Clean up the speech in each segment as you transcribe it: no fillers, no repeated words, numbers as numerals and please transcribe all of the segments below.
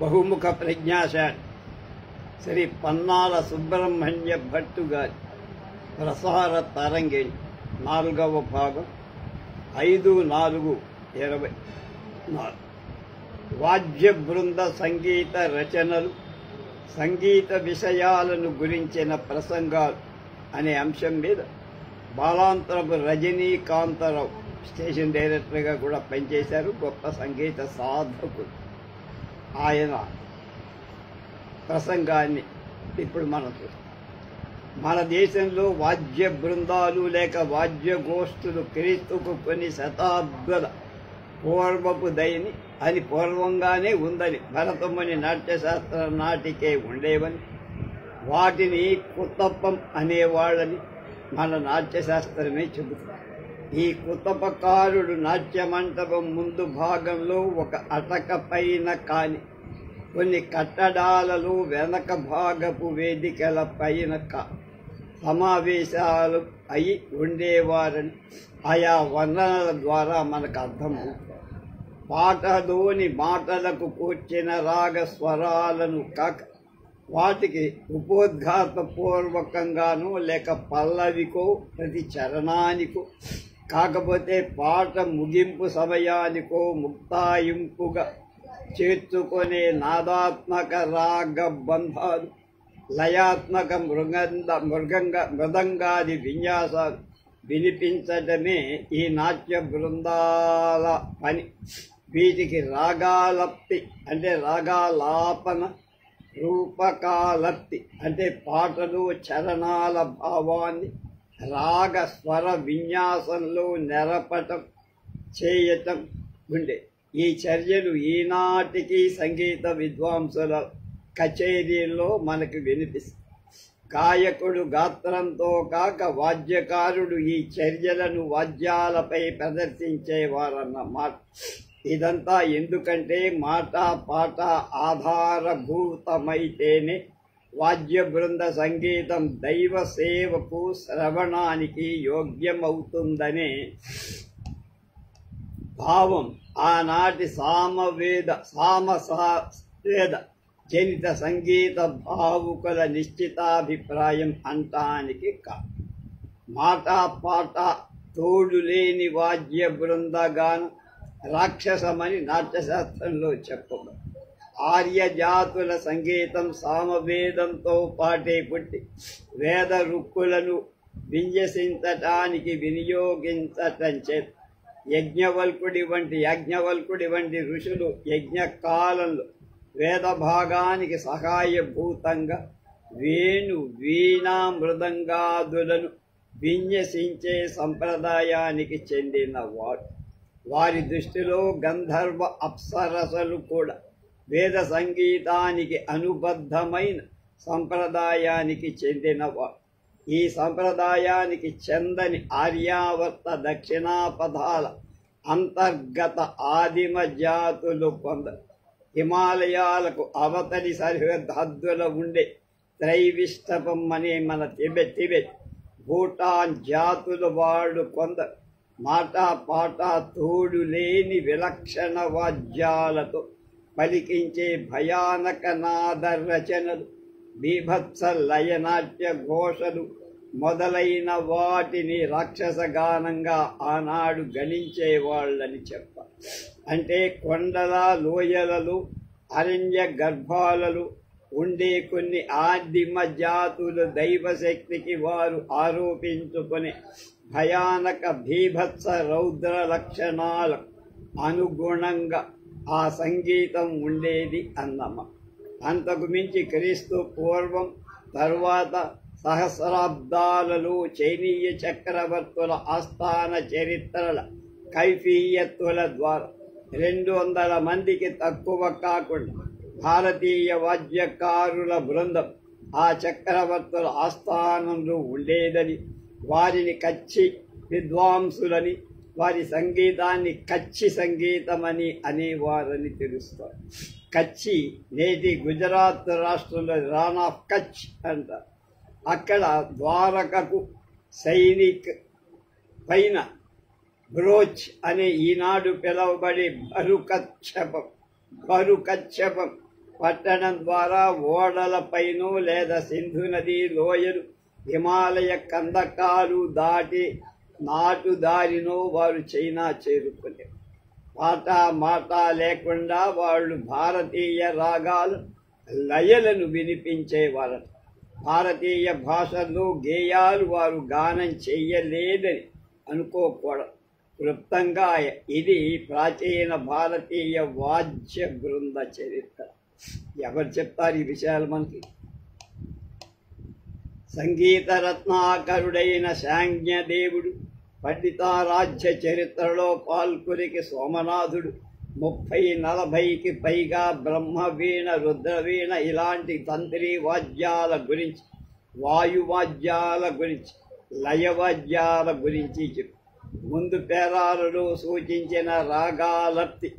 బహుముఖ ప్రజ్ఞాశాలి శ్రీ పన్నాల సుబ్రహ్మణ్య భట్టు గారి ప్రసార తరంగిణి 4వ భాగం 5/4/24 వాద్య బృంద సంగీత రచనలు, సంగీత విషయాలను గురించిన ప్రసంగాలు అనే అంశం మీద బాలాంతరపు రజనీకాంతరావు స్టేషన్ డైరెక్టర్గా కూడా పనిచేశారు. గొప్ప సంగీత సాధకుడు. ఆయన ప్రసంగాన్ని ఇప్పుడు మనం చూస్తాం. మన దేశంలో వాద్య బృందాలు లేక వాద్య గోష్ఠులు క్రీస్తుకు కొన్ని శతాబ్దాల పూర్వపు దయని అని పూర్వంగానే ఉందని, భరతముని నాట్యశాస్త్ర నాటికే ఉండేవని, వాటిని కుతప్పం అనేవాళ్ళని మన నాట్యశాస్త్రమే చెబుతుంది. ఈ కుతపకారుడు నాట్య మంటపం ముందు భాగంలో ఒక అటక పైన కాని కొన్ని కట్టడాలలో వెనక భాగపు వేదికల పైన సమావేశాలు అయి ఉండేవారని ఆయా వర్ణనల ద్వారా మనకు అర్థమవుతుంది. పాటలోని మాటలకు కూర్చిన రాగ స్వరాలను కాక వాటికి ఉపోద్ఘాతపూర్వకంగానో లేక పల్లవికో ప్రతి చరణానికో కాకపోతే పాట ముగింపు సమయానికో ముక్తాయింపుగా చేర్చుకునే నాదాత్మక రాగ బంధాలు, లయాత్మక మృదంగాది విన్యాసాలు వినిపించటమే ఈ నాట్య బృందాల పని. వీటికి రాగాలప్తి అంటే రాగాలాపన, రూపకాలప్తి అంటే పాటలు చరణాల భావాన్ని రాగ స్వర విన్యాసంలో నెరపటం చేయటం ఉండే. ఈ చర్యలు ఈనాటికి సంగీత విద్వాంసుల కచేరీల్లో మనకు వినిపిస్తుంది. గాయకుడు గాత్రంతో కాక వాద్యకారుడు ఈ చర్యలను వాద్యాలపై ప్రదర్శించేవారన్నమాట. ఇదంతా ఎందుకంటే మాట పాట ఆధారభూతమైతేనే వాద్య బృంద సంగీతం దైవ సేవకు శ్రవణానికి యోగ్యమవుతుందనే భావం ఆనాటి సామవేద జనిత సంగీత భావుకుల నిశ్చితాభిప్రాయం అంటానికి కాదు. మాట పాట తోడులేని వాద్య బృందగానం రాక్షసమని నాట్యశాస్త్రంలో చెప్పబడింది. ఆర్యజాతుల సంగీతం సామవేదంతో పాటే పుట్టి వేద రుక్కులను విన్యసించటానికి వినియోగించటం చేత యాజ్ఞవల్కుడి వంటి ఋషులు యజ్ఞకాలంలో వేద భాగానికి సహాయభూతంగా వీణా మృదంగాదులను విన్యసించే సంప్రదాయానికి చెందినవాడు. వారి దృష్టిలో గంధర్వ అప్సరసలు కూడా వేద సంగీతానికి అనుబద్ధమైన సంప్రదాయానికి చెందినవాడు. ఈ సంప్రదాయానికి చెందని ఆర్యావర్త దక్షిణాపథాల అంతర్గత ఆదిమ జాతులు కొందరు హిమాలయాలకు అవతలి సరిహద్దుల ఉండే త్రైవిష్టపం అనే మన టిబెట్ భూటాన్ జాతుల వాళ్ళు కొందరు మాట పాట తోడు లేని విలక్షణ వాద్యాలతో పలికించే భయానక నాద రచనలు, బీభత్స లయనాట్య ఘోషలు మొదలైన వాటిని రాక్షస గానంగా ఆనాడు గణించేవాళ్ళని చెప్పాలి. అంటే కొండల లోయలలో అరణ్య గర్భాలలో ఉండే కొన్ని ఆదిమ జాతులు దైవశక్తికి వారు ఆరోపించుకునే భయానక భీభత్స రౌద్ర లక్షణాలకు అనుగుణంగా ఆ సంగీతం ఉండేది అన్నమ. అంతకు మించి క్రీస్తు పూర్వం తరువాత సహస్రాబ్దాలలో చైనీయ చక్రవర్తుల ఆస్థాన చరిత్రల కైఫీయత్తుల ద్వారా 200 మందికి తక్కువ కాకుండా భారతీయ వాద్యకారుల బృందం ఆ చక్రవర్తుల ఆస్థానంలో ఉండేదని, వారిని కచ్చి విద్వాంసులని, వారి సంగీతాన్ని కచ్చి సంగీతమని అనేవారని తెలుస్తారు. కచ్చి నేటి గుజరాత్ రాష్ట్రంలో రాన్ ఆఫ్ కచ్ అంటారు. అక్కడ ద్వారకకు సైనిక్ పైన బ్రోచ్ అని ఈనాడు పిలువబడి బరుకచ్చపం పట్టణం ద్వారా ఓడలపైనో లేదా సింధు నది లోయలు హిమాలయ కందకాలు దాటి నాటుదారినో వారు చైనా చేరుకునే పాట మాట లేకుండా వాళ్ళు భారతీయ రాగాలు లయలను వినిపించేవారు. భారతీయ భాషల్లో గేయాలు వారు గానం చెయ్యలేదని అనుకోకూడదు. క్లుప్తంగా ఇది ప్రాచీన భారతీయ వాద్య బృంద చరిత్ర. ఎవరు చెప్తారు ఈ విషయాలు మనకి? సంగీత రత్నాకరుడైన శాంజ్ఞదేవుడు, పండితారాధ్య చరిత్రలో పాల్కురికి సోమనాథుడు 30-40కి పైగా బ్రహ్మవీణ, రుద్రవీణ ఇలాంటి తంత్రి వాద్యాల గురించి, వాయువాద్యాల గురించి, లయవాద్యాల గురించి చెప్పు. ముందు పేరాలలో సూచించిన రాగాలప్తి,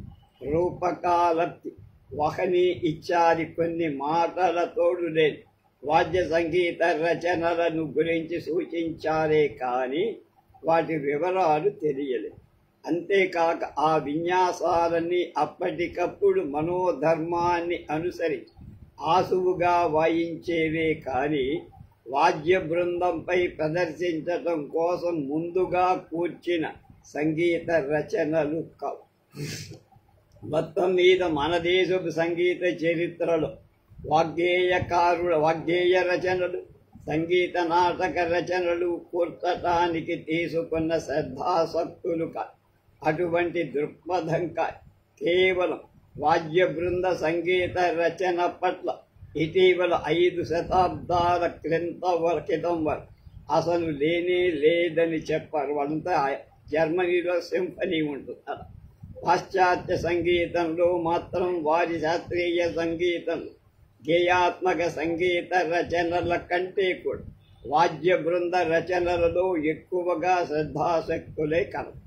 రూపకాలప్తి, వహని ఇత్యాది కొన్ని మాటలతోడు లేని వాద్య సంగీత రచనలను గురించి సూచించారే కానీ వాటి వివరాలు తెలియలేదు. అంతేకాక ఆ విన్యాసాలన్నీ అప్పటికప్పుడు మనోధర్మాన్ని అనుసరించి ఆసువుగా వాయించేవే కానీ వాద్య బృందంపై ప్రదర్శించటం కోసం ముందుగా కూర్చిన సంగీత రచనలు కావు. మొత్తం మీద మన దేశపు సంగీత చరిత్రలో వాగ్గేయ రచనలు, సంగీత నాటక రచనలు కూర్చటానికి తీసుకున్న శ్రద్ధాసక్తులు కాదు. అటువంటి దృక్పథం కాదు. కేవలం వాద్య బృంద సంగీత రచన పట్ల ఇటీవల 5 శతాబ్దాల క్రితం వరకు అసలు లేనే లేదని చెప్పారు. వాళ్ళంతా జర్మనీలో సింఫనీ ఉంటుంది. పాశ్చాత్య సంగీతంలో మాత్రం వారి శాస్త్రీయ సంగీతంలో గేయాత్మక సంగీత రచనల కంటే కూడా వాద్య బృంద రచనలలో ఎక్కువగా శ్రద్ధాశక్తులే కలవు.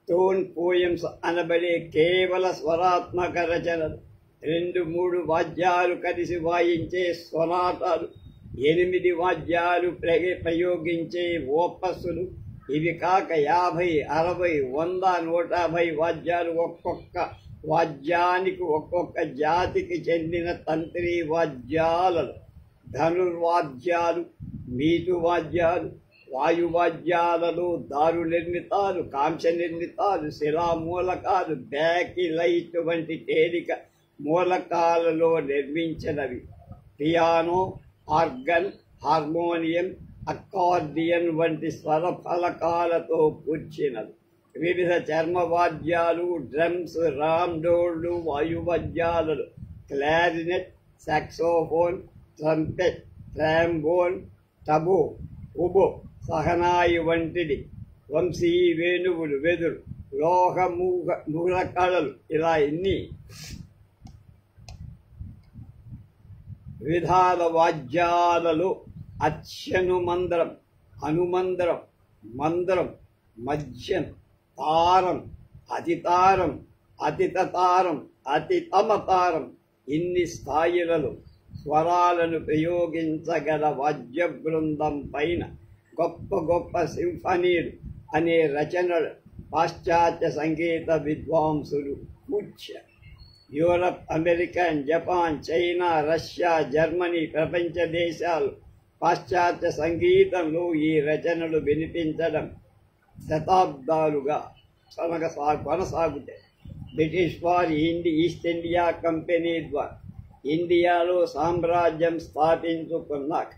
టోన్ పోయమ్స్ అనబడే కేవల స్వరాత్మక రచనలు, 2-3 వాద్యాలు కలిసి వాయించే స్వనాటాలు, 8 వాద్యాలు ప్రయోగించే ఓపస్సులు, ఇవి కాక 50, 60, 100, 150 వాద్యాలు, ఒక్కొక్క వాద్యానికి ఒక్కొక్క జాతికి చెందిన తంత్రి వాద్యాలలో ధనుర్వాద్యాలు, మీటు వాద్యాలు, వాయువాద్యాలలో దారు నిర్మితాలు, కాంస్య నిర్మితాలు, శిలామూలకాలు, బ్యాకిలైట్ వంటి తేలిక మూలకాలలో నిర్మించినవి, పియానో, ఆర్గన్, హార్మోనియం, అకార్డియన్ వంటి స్వర ఫలకాలతో కూర్చినవి, వివిధ చర్మవాద్యాలు, డ్రమ్స్, రామ్డోళ్లు, వాయువాద్యాలలో క్లారినెట్, సాక్సోఫోన్, ట్రంపెట్, ట్రాంబోన్, టబో, ఉబో, సహనాయి వంటిది, వంశీ వేణువులు, వెదురు, లోహ మూలకళలు, ఇలా ఎన్ని విధాల వాద్యాలలో అత్యనుమంద్రం, అనుమంద్రం, మంద్రం, మధ్యం, తారం, అతితారం, అతితతారం, అతితమతారం ఇన్ని స్థాయిలలో స్వరాలను ప్రయోగించగల వాద్య బృందం పైన గొప్ప గొప్ప సింఫనీలు అనే రచనలు పాశ్చాత్య సంగీత విద్వాంసులు కూర్చారు. Europe, American, Japan, China, Russia, Germany ప్రపంచ దేశాలు పాశ్చాత్య సంగీతంలో ఈ రచనలు వినిపించడం శతాబ్దాలుగా కొనసాగుతాయి. బ్రిటిష్ వారి ఈస్ట్ ఇండియా కంపెనీ ద్వారా ఇండియాలో సామ్రాజ్యం స్థాపించుకున్నాక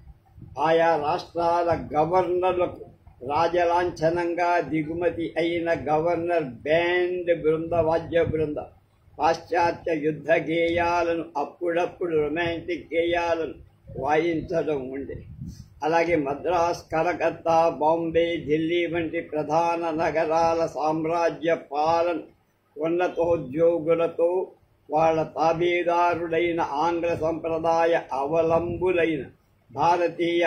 ఆయా రాష్ట్రాల గవర్నర్లకు రాజలాంఛనంగా దిగుమతి అయిన గవర్నర్ బ్యాండ్ బృంద, వాద్య బృంద పాశ్చాత్య యుద్ధ గేయాలను, అప్పుడప్పుడు రొమాంటిక్ గేయాలను వాయించడం ఉండే. అలాగే మద్రాస్, కలకత్తా, బాంబే, ఢిల్లీ వంటి ప్రధాన నగరాల సామ్రాజ్య పాలన ఉన్నతోద్యోగులతో వాళ్ళ తాబేదారులైన ఆంగ్ల సంప్రదాయ అవలంబులైన భారతీయ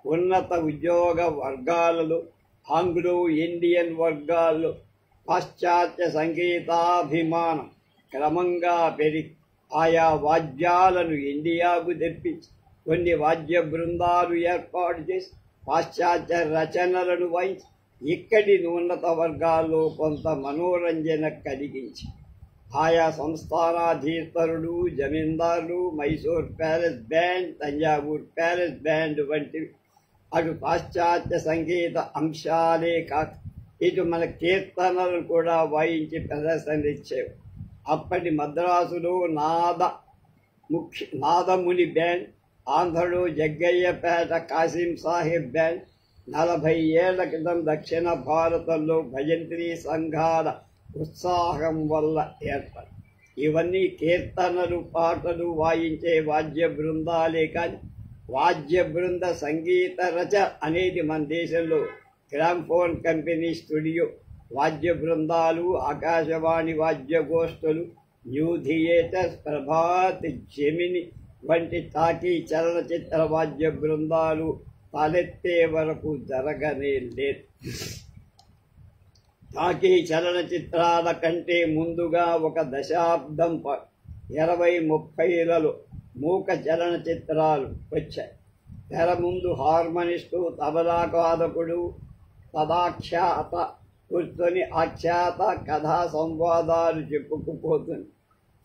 ఉన్నత ఉద్యోగ వర్గాలలో, ఆంగ్లో ఇండియన్ వర్గాల్లో పాశ్చాత్య సంగీతాభిమానం క్రమంగా పెరిగి ఆయా వాద్యాలను ఇండియాకు తెప్పించి కొన్ని వాద్య బృందాలు ఏర్పాటు చేసి పాశ్చాత్య రచనలను వాయించి ఇక్కడి ఉన్నత వర్గాల్లో కొంత మనోరంజన కలిగించి ఆయా సంస్థానాధీశ్వరులు, జమీందారులు, Mysore palace band, Thanjavur palace band వంటివి అటు పాశ్చాత్య సంగీత అంశాలే కాక ఇటు మన కీర్తనలు కూడా వాయించి ప్రదర్శనలిచ్చేవి. అప్పటి మద్రాసులో నాదముని బ్యాండ్, ఆంధ్రలో జగ్గయ్యపేట కాసిం సాహెబ్ బ్యాండ్, 40 ఏళ్ల క్రితం దక్షిణ భారతంలో భజంత్రీ సంఘాల ఉత్సాహం వల్ల ఏర్పడి ఇవన్నీ కీర్తనలు, పాటలు వాయించే వాద్య బృందాలే కానీ వాద్య బృంద సంగీత రచ అనేది మన దేశంలో గ్రామ్ఫోన్ కంపెనీ స్టూడియో వాద్య బృందాలు, ఆకాశవాణి వాద్య గోష్ఠులు, న్యూ థియేటర్స్, ప్రభాత్, జెమిని వంటి టాకీ చలనచిత్ర వాద్య బృందాలు తలెత్తే వరకు జరగనే లేదు. టాకీ చలనచిత్రాల కంటే ముందుగా ఒక దశాబ్దం 20-30లలో మూక చలనచిత్రాలు వచ్చాయి. తెర ముందు హార్మోనిస్టు, తబలావాదకుడు తదాఖ్యాత కూర్చొని ఆఖ్యాత కథా సంవాదాలు చెప్పుకుపోతుంది.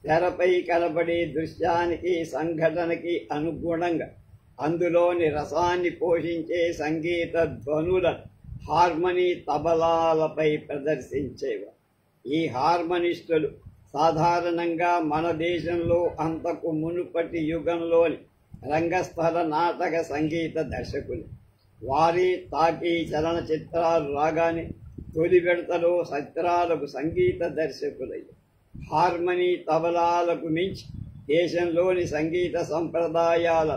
తెరపై కనబడే దృశ్యానికి, సంఘటనకి అనుగుణంగా అందులోని రసాన్ని పోషించే సంగీత ధ్వనులను హార్మనీ, తబలాలపై ప్రదర్శించేవారు. ఈ హార్మోనిస్టులు సాధారణంగా మన దేశంలో అంతకు మునుపటి యుగంలోని రంగస్థల నాటక సంగీత దర్శకులు. వారి టాకీ చలనచిత్రాలు రాగానే తొలి విడతలో చిత్రాలకు సంగీత దర్శకులయ్యారు. హార్మనీ, తబలాలకు మించి దేశంలోని సంగీత సంప్రదాయాల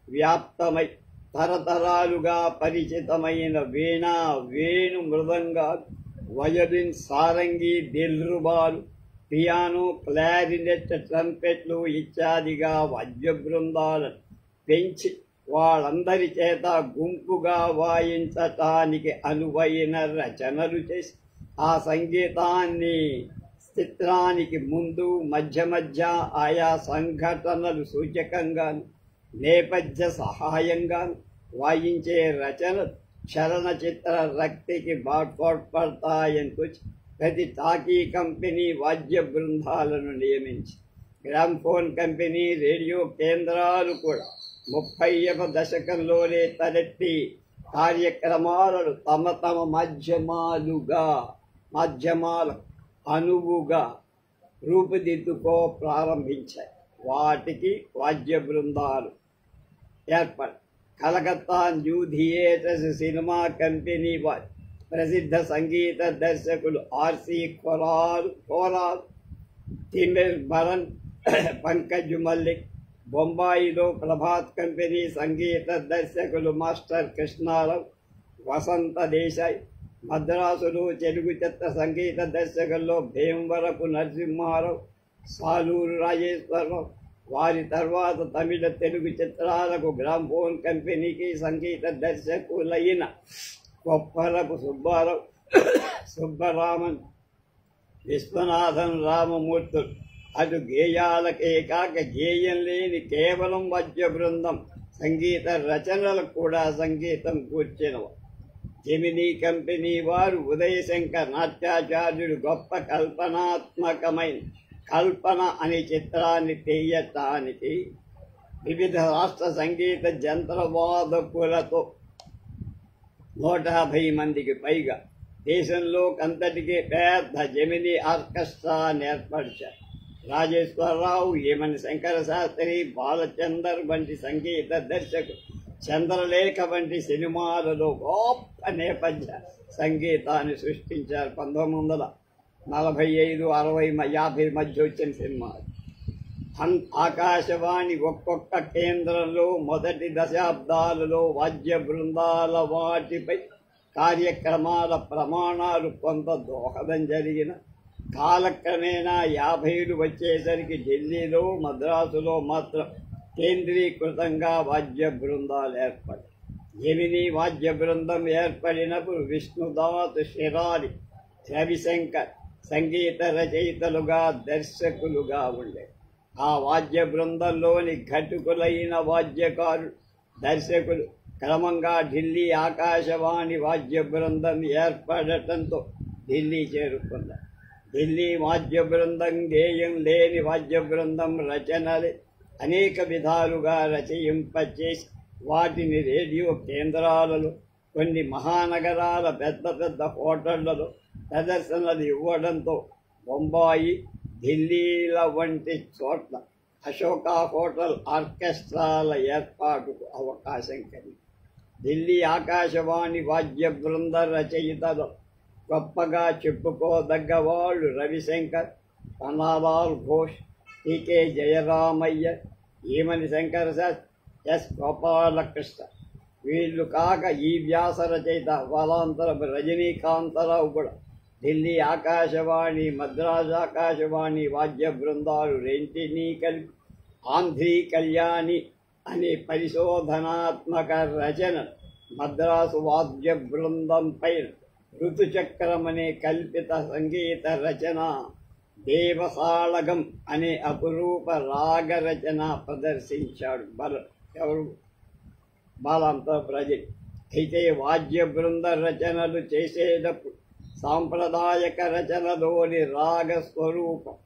వ్యాప్తమై తరతరాలుగా పరిచితమైన వీణ, వేణు మృదంగాలు, వయలిన్, సారంగి, దిల్రుబాలు, పియానో, క్లారినెట్, ట్రంపెట్లు ఇత్యాదిగా వాద్య బృందాలను పెంచి వాళ్ళందరి చేత గుంపుగా వాయించటానికి అనువైన రచనలు చేసి ఆ సంగీతాన్ని చిత్రానికి ముందు, మధ్య ఆయా సంఘటనలు సూచకంగాను, నేపథ్య సహాయంగాను వాయించే రచనలు చలనచిత్ర రక్తికి తోడ్పడతాయని ప్రతి టాకీ కంపెనీ వాద్య బృందాలను నియమించి గ్రామ్ఫోన్ కంపెనీ, రేడియో కేంద్రాలు కూడా 30వ దశకంలోనే తలెత్తి కార్యక్రమాలను తమ మాధ్యమాల అనువుగా రూపుదిద్దుకో ప్రారంభించాయి. వాటికి వాద్య బృందాలు ఏర్పడి Calcutta new theatres cinema company వారి ప్రసిద్ధ సంగీత దర్శకులు ఆర్సి కోరాల్, తిమిర్ బరన్, పంకజ్ మల్లిక్, బొంబాయిలో ప్రభాత్ కంపెనీ సంగీత దర్శకులు మాస్టర్ కృష్ణారావు, వసంత దేశాయ్, మద్రాసులో తెలుగు చిత్ర సంగీత దర్శకుల్లో భీమవరపు నరసింహారావు, సాలూరు రాజేశ్వరరావు. వారి తర్వాత తమిళ, తెలుగు చిత్రాలకు గ్రామ్ఫోన్ కంపెనీకి సంగీత దర్శకులైన కొప్పరపు సుబ్బారావు, సుబ్బరామన్, విశ్వనాథన్, రామమూర్తులు అటు గేయాలకే కాక గేయం లేని కేవలం వాద్య బృందం సంగీత రచనలకు కూడా సంగీతం కూర్చినవారు. జెమినీ కంపెనీ వారు ఉదయశంకర్ నాట్యాచార్యుడు గొప్ప కల్పనాత్మకమైన కల్పన అనే చిత్రాన్ని తీయటానికి వివిధ రాష్ట్ర సంగీత జంత్రవాదకులతో 150 మందికి పైగా దేశంలో అంతటికీ పెద్ద జెమినీ ఆర్కెస్ట్రాని ఏర్పరిచారు. రాజేశ్వరరావు, ఏమని శంకర శాస్త్రి, బాలచందర్ వంటి సంగీత దర్శకులు చంద్రలేఖ వంటి సినిమాలలో గొప్ప నేపథ్య సంగీతాన్ని సృష్టించారు. 1945, 60, 50 మధ్య వచ్చిన సినిమాలు. ఆకాశవాణి ఒక్కొక్క కేంద్రంలో మొదటి దశాబ్దాలలో వాద్య బృందాల వాటిపై కార్యక్రమాల ప్రమాణాలు కొంత దోహదం జరిగిన కాలక్రమేణా 50లు వచ్చేసరికి ఢిల్లీలో, మద్రాసులో మాత్రం కేంద్రీకృతంగా వాద్య బృందాలు ఏర్పడి జెమినీ వాద్య బృందం ఏర్పడినప్పుడు విష్ణుదాస్, షిరాలి, రవిశంకర్ సంగీత రచయితలుగా దర్శకులుగా ఉండే ఆ వాద్య బృందంలోని ఘటుకులైన వాద్యకారులు, దర్శకులు క్రమంగా ఢిల్లీ ఆకాశవాణి వాద్య బృందం ఏర్పడటంతో ఢిల్లీ చేరుకున్నారు. ఢిల్లీ వాద్య బృందం గేయం లేని వాద్య బృందం రచనలు అనేక విధాలుగా రచయింపచేసి వాటిని రేడియో కేంద్రాలలో, కొన్ని మహానగరాల పెద్ద పెద్ద హోటళ్లలో ప్రదర్శనలు ఇవ్వడంతో బొంబాయి, ఢిల్లీల వంటి చోట్ల అశోక హోటల్ ఆర్కెస్ట్రాల ఏర్పాటుకు అవకాశం కలిగింది. ఢిల్లీ ఆకాశవాణి వాద్య బృంద రచయితలు గొప్పగా చెప్పుకోదగ్గ వాళ్ళు రవిశంకర్, పన్నాలాల్ ఘోష్, టి.కె. జయరామయ్య, ఈమని శంకరశాస్త్రి, ఎస్. గోపాలకృష్ణ. వీళ్ళు కాక ఈ వ్యాస రచయిత వలాంతరపు రజనీకాంతరావు కూడా ఢిల్లీ ఆకాశవాణి, మద్రాసు ఆకాశవాణి వాద్య బృందాలు రెంటినీ కలిపి ఆంధ్రీ కళ్యాణి అనే పరిశోధనాత్మక రచన, మద్రాసు వాద్య బృందం పైన ఋతుచక్రం అనే కల్పిత సంగీత రచన, దేవసాళగం అనే అపురూప రాగ రచన ప్రదర్శించాడు బాలాంతరపు రజని. అయితే వాద్య బృంద రచనలు చేసేటప్పుడు సాంప్రదాయక రచనలోని రాగ స్వరూపం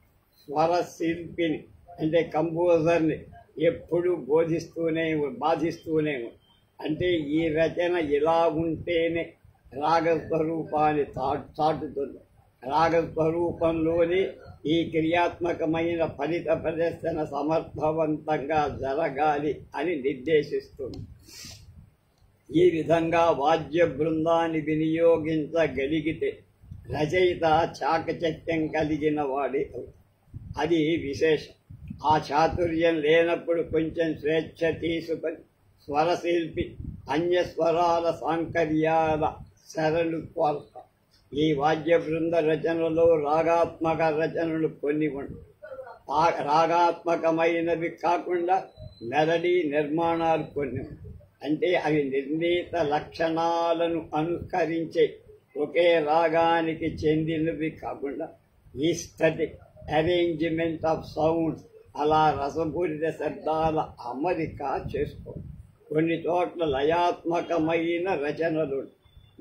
స్వర శిల్పిని అంటే కంపోజర్ని ఎప్పుడు బాధిస్తూనే అంటే ఈ రచన ఇలా ఉంటేనే రాగస్వరూపాన్ని చాటుతుంది. రాగస్వరూపంలోనే ఈ క్రియాత్మకమైన ఫలిత ప్రదర్శన సమర్థవంతంగా జరగాలి అని నిర్దేశిస్తుంది. ఈ విధంగా వాద్య బృందాన్ని వినియోగించగలిగితే రచయిత చాకచక్యం కలిగిన వాడే. అది విశేషం. ఆ చాతుర్యం లేనప్పుడు కొంచెం స్వేచ్ఛ తీసుకొని స్వరశిల్పి అన్యస్వరాల సాంకర్యాల శరణు కోల్త. ఈ వాద్య బృంద రచనలో రాగాత్మక రచనలు కొన్ని ఉంటాయి. రాగాత్మకమైనవి కాకుండా మెలడీ నిర్మాణాలు కొన్ని, అంటే అవి నిర్ణీత లక్షణాలను అనుకరించే ఒకే రాగానికి చెందినవి కాకుండా ఈస్థెటిక్ అరేంజ్మెంట్ ఆఫ్ సౌండ్స్, అలా రసపూరిత శబ్దాల అమరిక చేసుకో. కొన్ని చోట్ల లయాత్మకమైన రచనలు,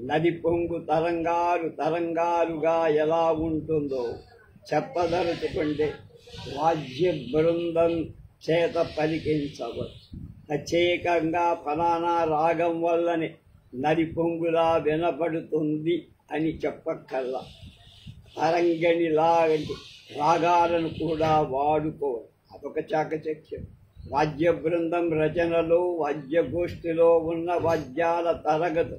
నది పొంగు తరంగాలుగా ఎలా ఉంటుందో చెప్పదలుచుకుంటే వాద్య బృందం చేత పలికించవచ్చు. ప్రత్యేకంగా ఫలానా రాగం వల్లనే నది పొంగులా వినపడుతుంది అని చెప్పక్కర్లా. తరంగిణి లాంటి రాగాలను కూడా వాడుకోవాలి. అదొక చాకచక్యం. వాద్య బృందం రచనలో వాద్యగోష్ఠిలో ఉన్న వాద్యాల తరగతి,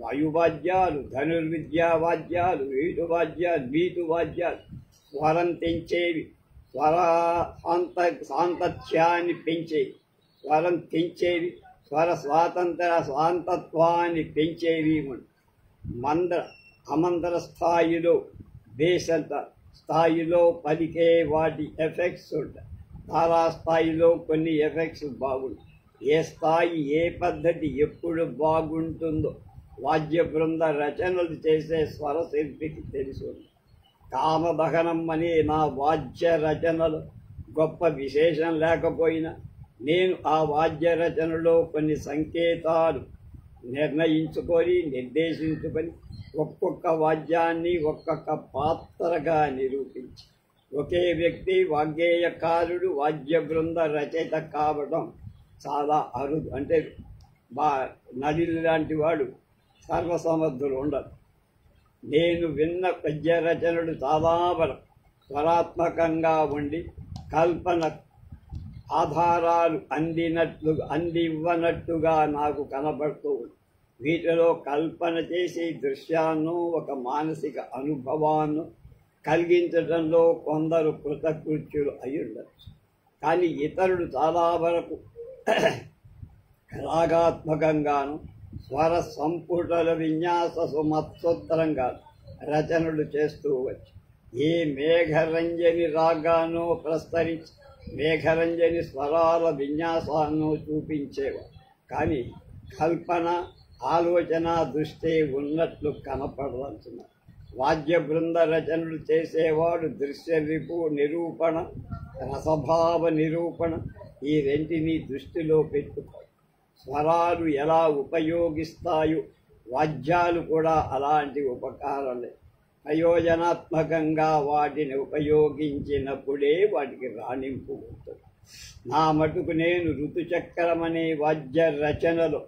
వాయువాద్యాలు, ధనుర్విద్యా వాద్యాలు, బీటు వాద్యాలు, స్వరం తెంచేవి, సాంతత్యాన్ని పెంచేవి, స్వరం తెంచేవి, స్వర స్వాంతత్వాన్ని పెంచేవి. అమంతర స్థాయిలో, బేసంత స్థాయిలో పలికే వాటి ఎఫెక్ట్స్ ఉంటాయి. తారాస్థాయిలో కొన్ని ఎఫెక్ట్స్ బాగుంటాయి. ఏ స్థాయి, ఏ పద్ధతి ఎప్పుడు బాగుంటుందో వాద్య బృంద రచనలు చేసే స్వరశిల్పికి తెలుసు. కామదహనం అనే నా వాద్య రచనలు గొప్ప విశేషం లేకపోయినా నేను ఆ వాద్య రచనలో కొన్ని సంకేతాలు నిర్దేశించుకొని ఒక్కొక్క వాద్యాన్ని ఒక్కొక్క పాత్రగా నిరూపించి, ఒకే వ్యక్తి వాగ్గేయకారుడు వాద్య బృంద రచయిత కావడం చాలా అరుదు. అంటే నడిలు లాంటి వాడు సర్వసమర్థులు ఉండరు. నేను విన్న పద్య రచనలు చాలా వరకు స్వరాత్మకంగా ఉండి కల్పన ఆధారాలు అందివ్వనట్టుగా నాకు కనబడుతూ ఉంది. వీటిలో కల్పన చేసి దృశ్యాన్ని, ఒక మానసిక అనుభవాన్ని కలిగించడంలో కొందరు కృతకృత్యులు అయి ఉండొచ్చు. కానీ ఇతరులు చాలా వరకు రాగాత్మకంగాను స్వర సంపుటల విన్యాస సుమత్సోత్తరంగా రచనలు చేస్తూ వచ్చు. ఏ మేఘరంజని రాగానో ప్రస్తరించి మేఘరంజని స్వరాల విన్యాసాలను చూపించేవారు. కానీ కల్పన, ఆలోచన దృష్టి ఉన్నట్లు కనపడవలసిన వాద్య బృంద రచనలు చేసేవాడు దృశ్య నిరూపణ, రసభావ నిరూపణ, ఈ రెంటిని దృష్టిలో పెట్టుకో. స్వరాలు ఎలా ఉపయోగిస్తాయో వాద్యాలు కూడా అలాంటి ఉపకారాలే. ప్రయోజనాత్మకంగా వాటిని ఉపయోగించినప్పుడే వాటికి రాణింపు ఉంటుంది. నా మటుకు నేను ఋతుచక్రమనే వాద్య రచనలో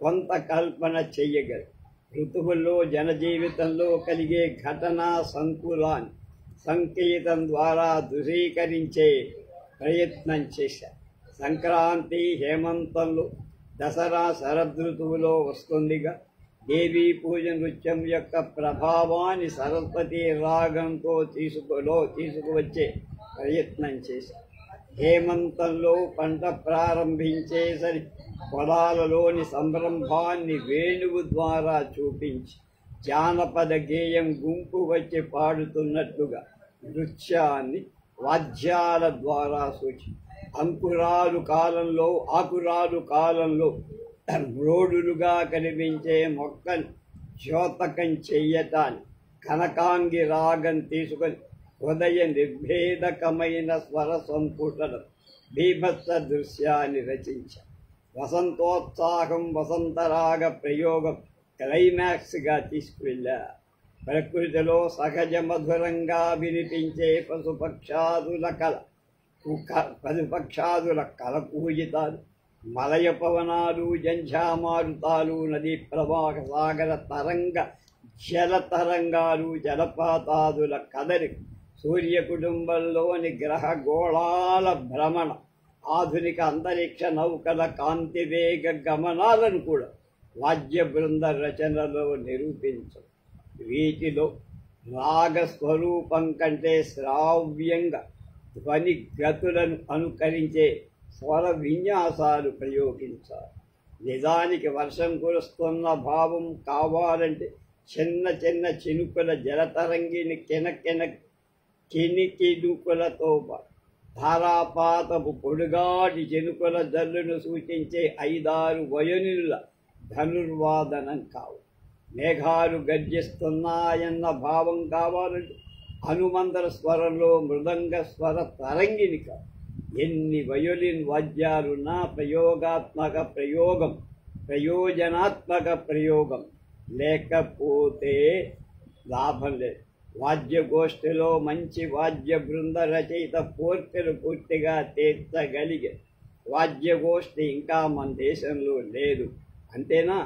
కొంత కల్పన చెయ్యగలను. ఋతువుల్లో జనజీవితంలో కలిగే ఘటనా సంకులాన్ని సంకేతం ద్వారా దృశ్యీకరించే ప్రయత్నం చేశాను. సంక్రాంతి హేమంతంలో, దసరా శరదృతువులో వస్తుందిగా. దేవీ పూజ నృత్యం యొక్క ప్రభావాన్ని సరస్వతి రాగంతో తీసుకువచ్చే ప్రయత్నం చేశాను. హేమంతంలో పంట ప్రారంభించేసరి పొలాలలోని సంరంభాన్ని వేణువు ద్వారా చూపించి జానపద గేయం గుంపు వచ్చి పాడుతున్నట్లుగా నృత్యాన్ని వాద్యాల ద్వారా సూచి ఆకురాలు కాలంలో రోడులుగా కనిపించే మొక్కను ద్యోతకం చెయ్యటాన్ని కనకాంగి రాగం తీసుకొని హృదయ నిర్భేదకమైన స్వర సంపుటన బీభత్స దృశ్యాన్ని రచించారు. వసంతోత్సాహం వసంతరాగ ప్రయోగం క్లైమాక్స్గా తీసుకువెళ్ళారు. ప్రకృతిలో సహజ మధురంగా వినిపించే పశుపక్షాదుల కలకూజితాలు, మలయ పవనాలు, జంఝామారుతాలు, నదీ ప్రవాహ సాగర తరంగ జల తరంగాలు, జలపాతాదుల కదలిక, సూర్య కుటుంబంలోని గ్రహ గోళాల భ్రమణ, ఆధునిక అంతరిక్ష నౌకల కాంతివేగ గమనాలను కూడా వాద్య బృంద రచనలో నిరూపించరు. వీటిలో రాగస్వరూపం కంటే శ్రావ్యంగా ధ్వని గతులను అనుకరించే స్వర విన్యాసాలు ప్రయోగించారు. నిజానికి వర్షం కురుస్తున్న భావం కావాలంటే చిన్న చిన్న చినుకుల జలతరంగిని కినికిడుకులతో ధారాపాతపు పొడుగాటి చినుకుల జల్లును సూచించే 5-6 వయోనిల ధనుర్వాదనం కావు. మేఘాలు గర్జిస్తున్నాయన్న భావం కావాలంటే హనుమంతర స్వరంలో మృదంగ స్వర తరంగిని కాదు. ఎన్ని వయోలిన్ వాద్యాలున్నా ప్రయోజనాత్మక ప్రయోగం లేకపోతే లాభం లేదు. వాద్యగోష్ఠిలో మంచి వాద్య బృంద రచయిత కోర్కెలు పూర్తిగా తీర్చగలిగే వాద్యగోష్ఠి ఇంకా మన దేశంలో లేదు. అంతేనా?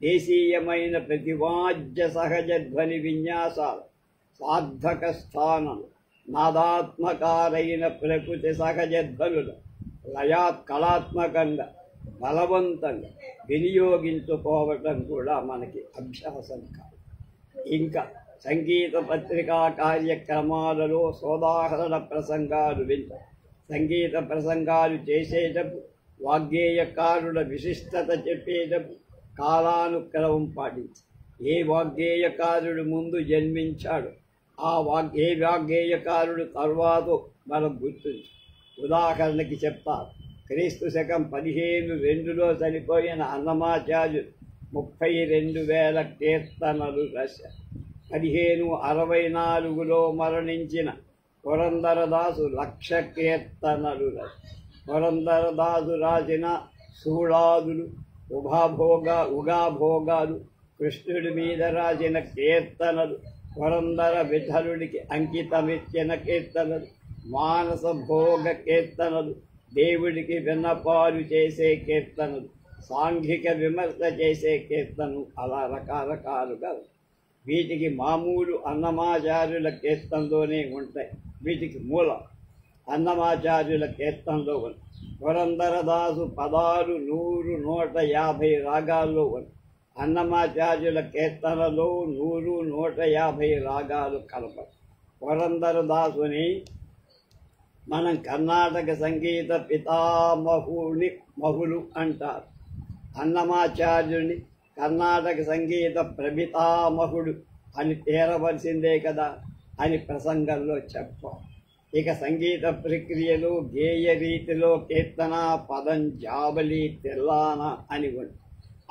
దేశీయమైన ప్రతివాద్య సహజ ధ్వని విన్యాసాలు, సార్థక స్థానం, నాదాత్మకారైన ప్రకృతి సహజ ధ్వనులు కళాత్మకంగా బలవంతంగా వినియోగించుకోవటం కూడా మనకి అభ్యాసం కాదు. ఇంకా సంగీత పత్రికా కార్యక్రమాలలో సోదాహరణ ప్రసంగాలు వింటారు. సంగీత ప్రసంగాలు చేసేటప్పుడు వాగ్గేయకారుల విశిష్టత చెప్పేటప్పుడు కాలానుక్రమం పాటించి ఏ వాగ్గేయకారుడు ముందు జన్మించాడు, ఏ వాగ్గేయకారుడు తర్వాత మనం గుర్తుంచు. ఉదాహరణకి చెప్తారు. క్రీస్తు శకం 1502లో చనిపోయిన అన్నమాచార్యులు 32,000 కీర్తనలు రాశారు. 1564లో మరణించిన పురందరదాసు 1,00,000 కీర్తనలు రాశారు. పురందరదాసు రాసిన సూళాదులు, ఉగాభోగాలు, కృష్ణుడి మీద రాసిన కీర్తనలు, పురందర విఠలుడికి అంకితమిచ్చిన కీర్తనలు, మానస భోగ కీర్తనలు, దేవుడికి విన్నపాలు చేసే కీర్తనలు, సాంఘిక విమర్శ చేసే కీర్తనలు, అలా రకరకాలుగా. వీటికి మామూలు అన్నమాచార్యుల కీర్తనలోనే ఉంటాయి. వీటికి మూలం అన్నమాచార్యుల కీర్తనలో ఉంది. పురందరదాసు 16, 100, 150 రాగాల్లో ఉంది. అన్నమాచార్యుల కీర్తనలో 100, 150 రాగాలు కలపరు. పురందరదాసుని మనం కర్ణాటక సంగీత పితామహులు అంటారు. అన్నమాచార్యుని కర్ణాటక సంగీత ప్రపితామహుడు అని తేరవలసిందే కదా అని ప్రసంగంలో చెప్పాం. ఇక సంగీత ప్రక్రియలో గేయ రీతిలో కీర్తన, పదం, జాబలి, తిల్లాన అని ఉంది.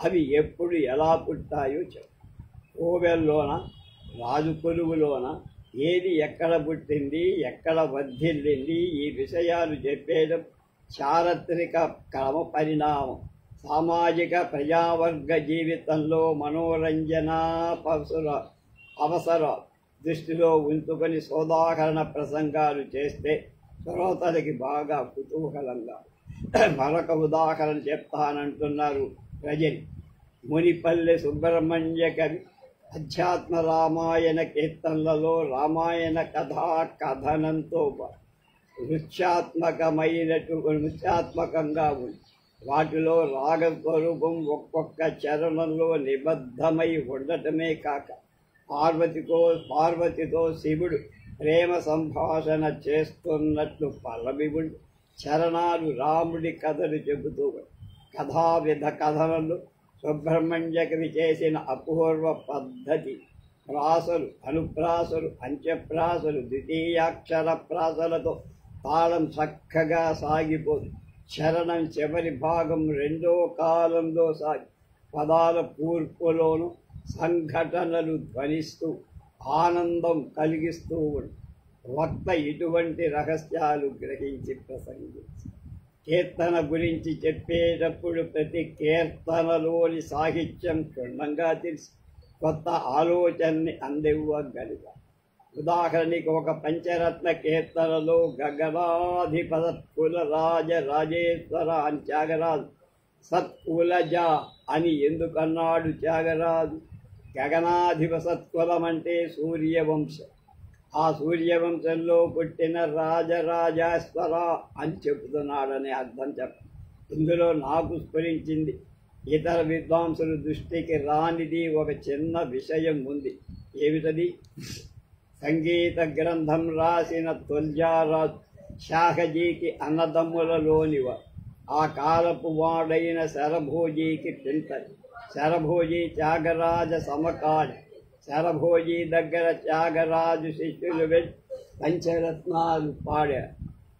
అవి ఎప్పుడు ఎలా పుట్టాయో చెప్పు. కోవెల్లోన, రాజు కొలువులోన ఏది ఎక్కడ పుట్టింది, ఎక్కడ వర్ధిల్లింది, ఈ విషయాలు చెప్పేయడం చారిత్రక క్రమ పరిణామం. సామాజిక ప్రజావర్గ జీవితంలో మనోరంజన అవసరాలు దృష్టిలో ఉంచుకొని సోదాహరణ ప్రసంగాలు చేస్తే శ్రోతలకి బాగా కుతూహలంగా. మరొక ఉదాహరణ చెప్తానంటున్నారు రజని. మునిపల్లె సుబ్రహ్మణ్య కవి అధ్యాత్మ రామాయణ కీర్తనలలో రామాయణ కథా కథనంతో నృత్యాత్మకంగా ఉంది. వాటిలో రాగస్వరూపం ఒక్కొక్క చరణంలో నిబద్ధమై ఉండటమే కాక పార్వతితో శివుడు ప్రేమ సంభాషణ చేస్తున్నట్లు పల్లవివుడు చరణాలు రాముడి కథలు చెబుతూ కథావిధ కథలను సుబ్రహ్మణ్య కవి చేసిన అపూర్వ పద్ధతి. ప్రాసలు, అనుప్రాసలు, అంత్యప్రాసలు, ద్వితీయాక్షర ప్రాసలతో తాళం చక్కగా సాగిపోదు. చరణం చివరి భాగం రెండో కాలంలో సాగి పదాల కూర్పులోను సంఘటనలు ధ్వనిస్తూ ఆనందం కలిగిస్తూ ఉంది. వక్త ఇటువంటి రహస్యాలు గ్రహించి ప్రసంగించి కీర్తన గురించి చెప్పేటప్పుడు ప్రతి కీర్తనలోని సాహిత్యం క్షుణ్ణంగా తెలిసి కొత్త ఆలోచనని అందివ్వగలిగా. ఉదాహరణకి ఒక పంచరత్న కీర్తనలో గగనాధిప సత్కుల రాజేశ్వర అని త్యాగరాజు సత్కులజ అని ఎందుకన్నాడు త్యాగరాజు? గగనాధిప సత్కులం అంటే సూర్యవంశం. ఆ సూర్యవంశంలో పుట్టిన రాజరాజేశ్వర అని చెబుతున్నాడని అర్థం ఇందులో నాకు స్ఫురించింది. ఇతర విద్వాంసుల దృష్టికి రానిది ఒక చిన్న విషయం ఉంది. ఏమిటది? సంగీత గ్రంథం రాసిన తుల్జారాజు శాఖజీకి అన్నదమ్ములలోనివాడు. ఆ కాలపు వాడైన శరభోజీకి తింటది. శరభోజీ త్యాగరాజ సమకాలి. శరభోజీ దగ్గర త్యాగరాజు శిష్యులు వెళ్ళి పంచరత్నాలు పాడారు.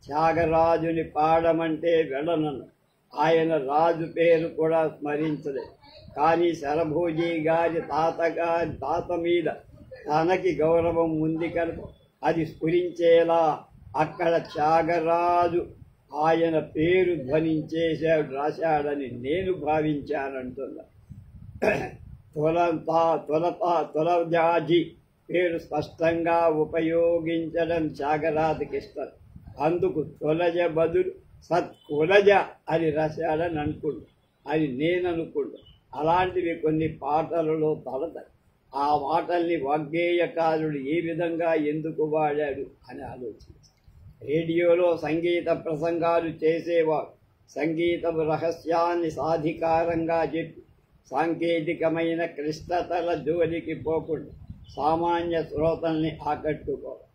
త్యాగరాజుని పాడమంటే వెళ్ళనను. ఆయన రాజు పేరు కూడా స్మరించలేదు. కానీ శరభోజీ గారి తాత మీద తనకి గౌరవం ఉంది కనుక అది స్ఫురించేలా అక్కడ త్యాగరాజు ఆయన పేరు ధ్వనించేశాడు, రాశాడని నేను భావించానంటున్నా. తులజాజీ పేరు స్పష్టంగా ఉపయోగించడం త్యాగరాజుకి ఇష్టం. అందుకు తులజ బదులు సత్కులజ అని రాశాడని అని నేను అనుకుంటా. అలాంటివి కొన్ని పాటలలో తలతాయి. ఆ మాటల్ని వాగ్గేయకారుడు ఏ విధంగా ఎందుకు వాడాడు అని ఆలోచించి రేడియోలో సంగీత ప్రసంగాలు చేసేవారు సంగీతం రహస్యాన్ని సాధికారంగా చెప్పి సాంకేతికమైన క్లిష్టతల జోలికి పోకుండా సామాన్య శ్రోతల్ని ఆకట్టుకోవాలి.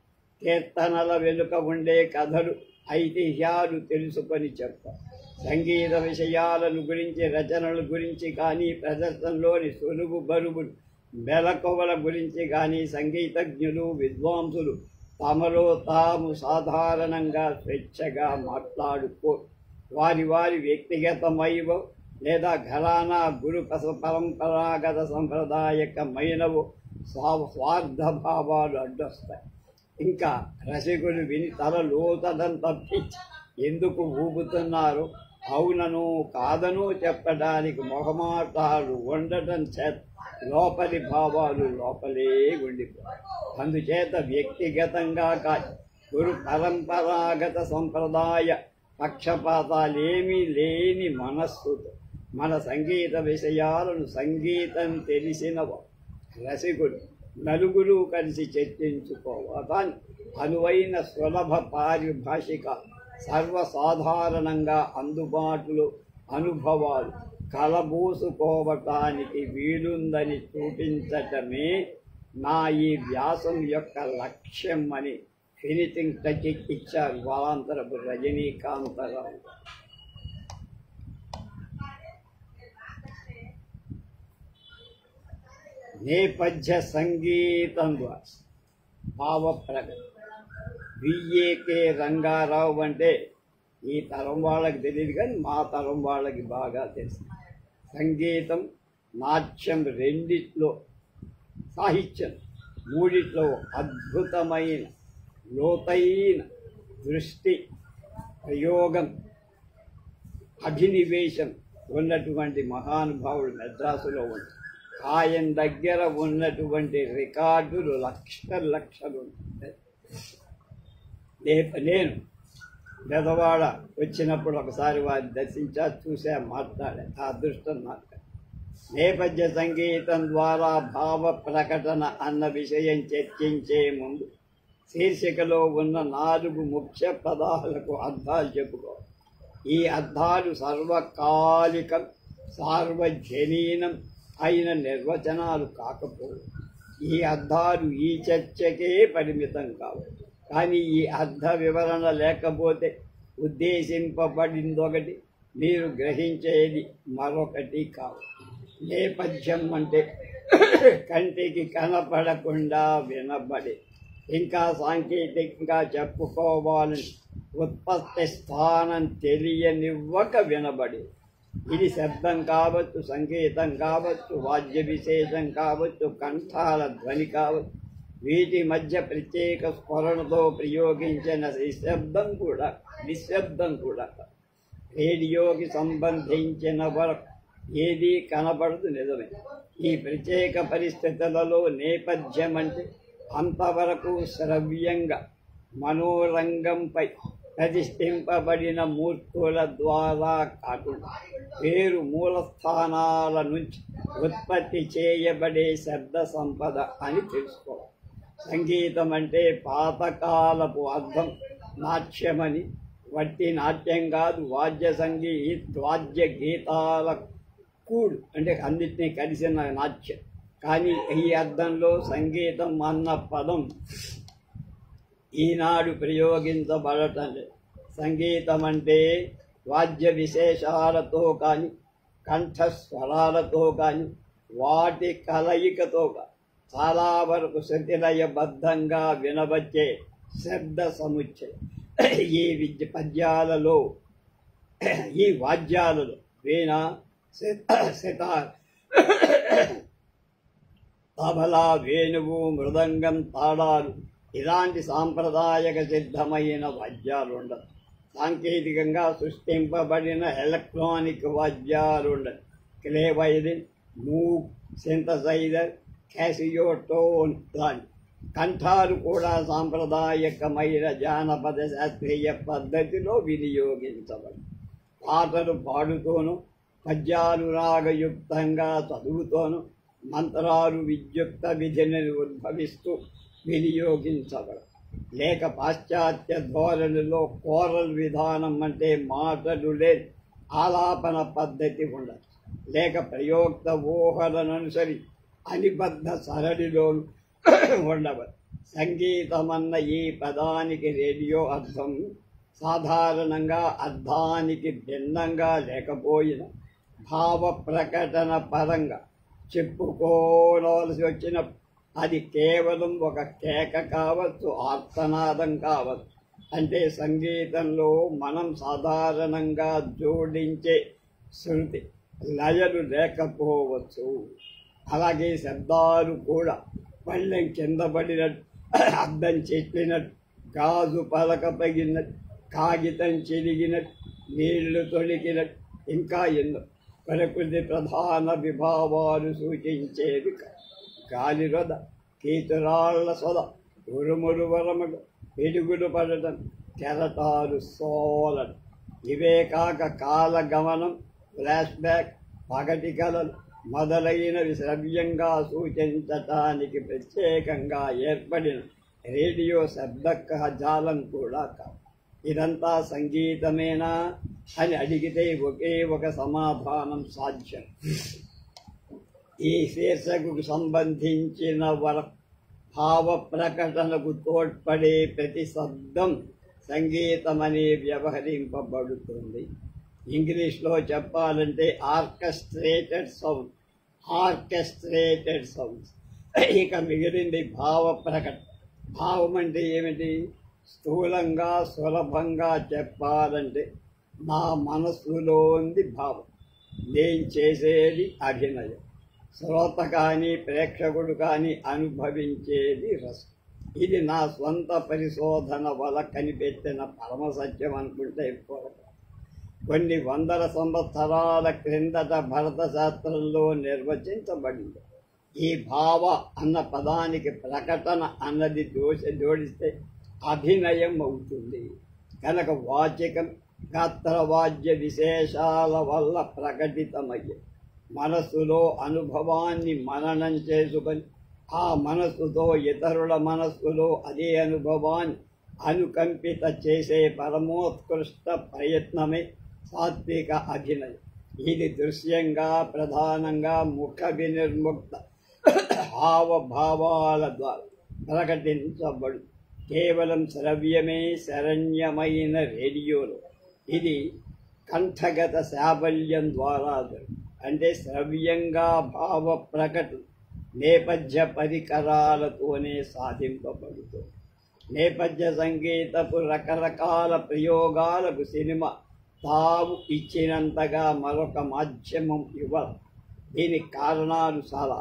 కీర్తనల వెనుక ఉండే కథలు, ఐతిహ్యాలు తెలుసుకొని చెప్తారు. సంగీత విషయాలను గురించి, రచనల గురించి కానీ, ప్రదర్శనలోని సులువు బరువులు మెలకువల గురించి కానీ సంగీతజ్ఞులు, విద్వాంసులు తమలో తాము సాధారణంగా స్వేచ్ఛగా మాట్లాడుకో. వారి వ్యక్తిగతమైనవో లేదా ఘరానా గురు పరంపరాగత సంప్రదాయకమైనవో స్వార్థభావాలు అడ్డొస్తాయి. ఇంకా రసికులు విని తల లోతడం తప్పించి ఎందుకు ఊపుతున్నారు, అవునను కాదను చెప్పడానికి మొహమాటాలు ఉండటం చేత లోపలి భావాలు లోపలే ఉండిపోయి. అందుచేత వ్యక్తిగతంగా కాదు, గురు పరంపరాగత సంప్రదాయ పక్షపాతాలేమీ లేని మనస్సుతో మన సంగీత విషయాలను సంగీతం తెలిసిన రసికులు నలుగురు కలిసి చర్చించుకోవాలి. అనువైన సులభ పారిభాషిక సర్వసాధారణంగా అందుబాటులో అనుభవాలు కలబోసుకోవటానికి వీలుందని చూపించటమే నా ఈ వ్యాసం యొక్క లక్ష్యం అని ఫినిషింగ్ టచ్ ఇచ్చారు వాలాంతరపు రజనీకాంతరావు. నేపథ్య సంగీతం ద్వారా భావ ప్రకటన. విఏకే రంగారావు అంటే ఈ తరం వాళ్ళకి తెలియదు కానీ మా తరం వాళ్ళకి బాగా తెలుసు. సంగీతం, నాట్యం రెండిట్లో, సాహిత్యం మూడిట్లో అద్భుతమైన లోతైన దృష్టి, ప్రయోగం, అభినివేశం ఉన్నటువంటి మహానుభావుడు మెడ్రాసులో ఉంటాడు. ఆయన దగ్గర ఉన్నటువంటి రికార్డులు లక్షలు ఉంటాయి. నేను బెదవాడ వచ్చినప్పుడు ఒకసారి వారిని దర్శించా, చూసా, మాట్లాడా. ఆ అదృష్టం నాకు. నేపథ్య సంగీతం ద్వారా భావ ప్రకటన అన్న విషయం చర్చించే ముందు శీర్షికలో ఉన్న 4 ముఖ్య పదాలకు అర్థాలు చెప్పుకోవాలి. ఈ అర్థాలు సర్వకాలికం, సార్వజనీనం అయిన నిర్వచనాలు కాకపోవు. ఈ అర్థాలు ఈ చర్చకే పరిమితం కావచ్చు. కానీ ఈ అర్థ వివరణ లేకపోతే ఉద్దేశింపబడిందొకటి, మీరు గ్రహించేది మరొకటి కావచ్చు. నేపథ్యం అంటే కంటికి కనపడకుండా వినబడే, ఇంకా సాంకేతికంగా చెప్పుకోవాలని ఉత్పత్తి స్థానం తెలియనివ్వక వినబడే. ఇది శబ్దం కావచ్చు, సంగీతం కావచ్చు, వాద్య విశేషం కావచ్చు, కంఠాల ధ్వని కావచ్చు. వీటి మధ్య ప్రత్యేక స్మరణతో ప్రయోగించిన నిశ్శబ్దం కూడా రేడియోకి సంబంధించిన వరకు ఏదీ కనబడదు, నిజమే. ఈ ప్రత్యేక పరిస్థితులలో నేపథ్యం అంటే అంతవరకు శ్రవ్యంగా మనోరంగంపై ప్రతిష్ఠింపబడిన మూర్తుల ద్వారా కాకుండా పేరు మూలస్థానాల నుంచి ఉత్పత్తి చేయబడే శబ్ద సంపద అని తెలుసుకోవాలి. సంగీతం అంటే పాతకాలపు అర్థం నాట్యమని, వట్టి నాట్యం కాదు. వాద్య గీతాల కూడు అంటే అన్నిటినీ కలిసిన నాట్యం. కానీ ఈ అర్థంలో సంగీతం అన్న పదం ఈనాడు ప్రయోగించబడటం లేదు. సంగీతం అంటే వాద్య విశేషాలతో కానీ, కంఠస్వరాలతో కానీ, వాటి కలయికతో కానీ చాలా వరకు శృతిలయబద్ధంగా వినవచ్చే శబ్ద సముచ్చయం. ఈ వాద్యాలలో వీణ, సితార్, తబలా, వేణువు, మృదంగం, తాళాలు ఇలాంటి సాంప్రదాయక సిద్ధమైన వాద్యాలు ఉండదు. సాంకేతికంగా సృష్టింపబడిన ఎలక్ట్రానిక్ వాద్యాలు ఉండదు. క్లే వైలిన్, మూగ్, సింథసైజర్, క్యాసియోటోన్ లాంటి. కంఠాలు కూడా సాంప్రదాయకమైన జానపద శాస్త్రీయ పద్ధతిలో వినియోగించబడి పాటలు పాడుతోనూ, పద్యాలు రాగయుక్తంగా చదువుతోనూ, మంత్రాలు విద్యుక్త విధిని ఉద్భవిస్తూ వినియోగించబడ. లేక పాశ్చాత్య ధోరణిలో కోరల్ విధానం అంటే మాటలు లేని ఆలాపన పద్ధతి ఉండదు. లేక ప్రయోక్త ఊహలననుసరి అనిబద్ధ సరళిలోను ఉండవచ్చు. సంగీతమన్న ఈ పదానికి రేడియో అర్థం సాధారణంగా అర్థానికి భిన్నంగా లేకపోయిన భావ ప్రకటన పరంగా చెప్పుకోవలసి వచ్చినప్పుడు అది కేవలం ఒక కేక కావచ్చు, ఆర్తనాదం కావచ్చు. అంటే సంగీతంలో మనం సాధారణంగా జోడించే శృతి లయలు లేకపోవచ్చు. అలాగే శబ్దాలు కూడా పళ్ళెం కింద పడినట్టు, అద్దం చెట్లినట్టు, గాజు పలక పగిలినట్టు, కాగితం చిరిగినట్టు, నీళ్లు తొలికినట్టు, ఇంకా ఎన్నో ప్రకృతి ప్రధాన విభావాలు సూచించేవి. గాలి రొద, కీచురాళ్ల సొద, ఉరుములు వరములు, పిడుగులు పడటం, కెరటాలు సోలడం. ఇవే కాక కాలగమనం, ఫ్లాష్ బ్యాక్, పగటి కలలు మొదలైనవి శ్రవ్యంగా సూచించటానికి ప్రత్యేకంగా ఏర్పడిన రేడియో శబ్దకజాలం కూడా కాదు. ఇదంతా సంగీతమేనా అని అడిగితే ఒకే ఒక సమాధానం సాధ్యం. ఈ శీర్షకు సంబంధించిన భావ ప్రకటనకు తోడ్పడే ప్రతి శబ్దం సంగీతమని వ్యవహరింపబడుతుంది. ఇంగ్లీష్లో చెప్పాలంటే ఆర్కెస్ట్రేటెడ్ సౌండ్స్. ఇక మిగిలింది భావ ప్రకటన. భావం అంటే ఏమిటి? స్థూలంగా సులభంగా చెప్పాలంటే నా మనస్సులోని భావం, నేను చేసేది అభినయం. శ్రోత కానీ ప్రేక్షకుడు కానీ అనుభవించేది రసం. ఇది నా స్వంత పరిశోధన వల్ల కనిపెట్టిన పరమసత్యం అనుకుంటే ఎక్కువ. కొన్ని వందల సంవత్సరాల క్రిందట భరత శాస్త్రంలో నిర్వచించబడింది. ఈ భావ అన్న పదానికి ప్రకటన అన్నది జోడిస్తే అభినయం అవుతుంది కనుక వాచికం గాత్రవాద్య విశేషాల వల్ల ప్రకటితమయ్యే మనస్సులో అనుభవాన్ని మననం చేసుకొని ఆ మనస్సుతో ఇతరుల మనస్సులో అదే అనుభవాన్ని అనుకంపిత చేసే పరమోత్కృష్ట ప్రయత్నమే సాత్విక అభినయం. ఇది దృశ్యంగా ప్రధానంగా ముఖ వినిర్ముక్త హావభావాల ద్వారా ప్రకటించబడు. కేవలం శ్రవ్యమే శరణ్యమైన రేడియోలో ఇది కంఠగత శాబల్యం ద్వారా అంటే శ్రవ్యంగా భావ ప్రకటన నేపథ్య పరికరాలతోనే సాధింపబడుతుంది. నేపథ్య సంగీతపు రకరకాల ప్రయోగాలకు సినిమా తావు ఇచ్చినంతగా మరొక మాధ్యమం ఇవ్వదు. దీనికి కారణాలు చాలా.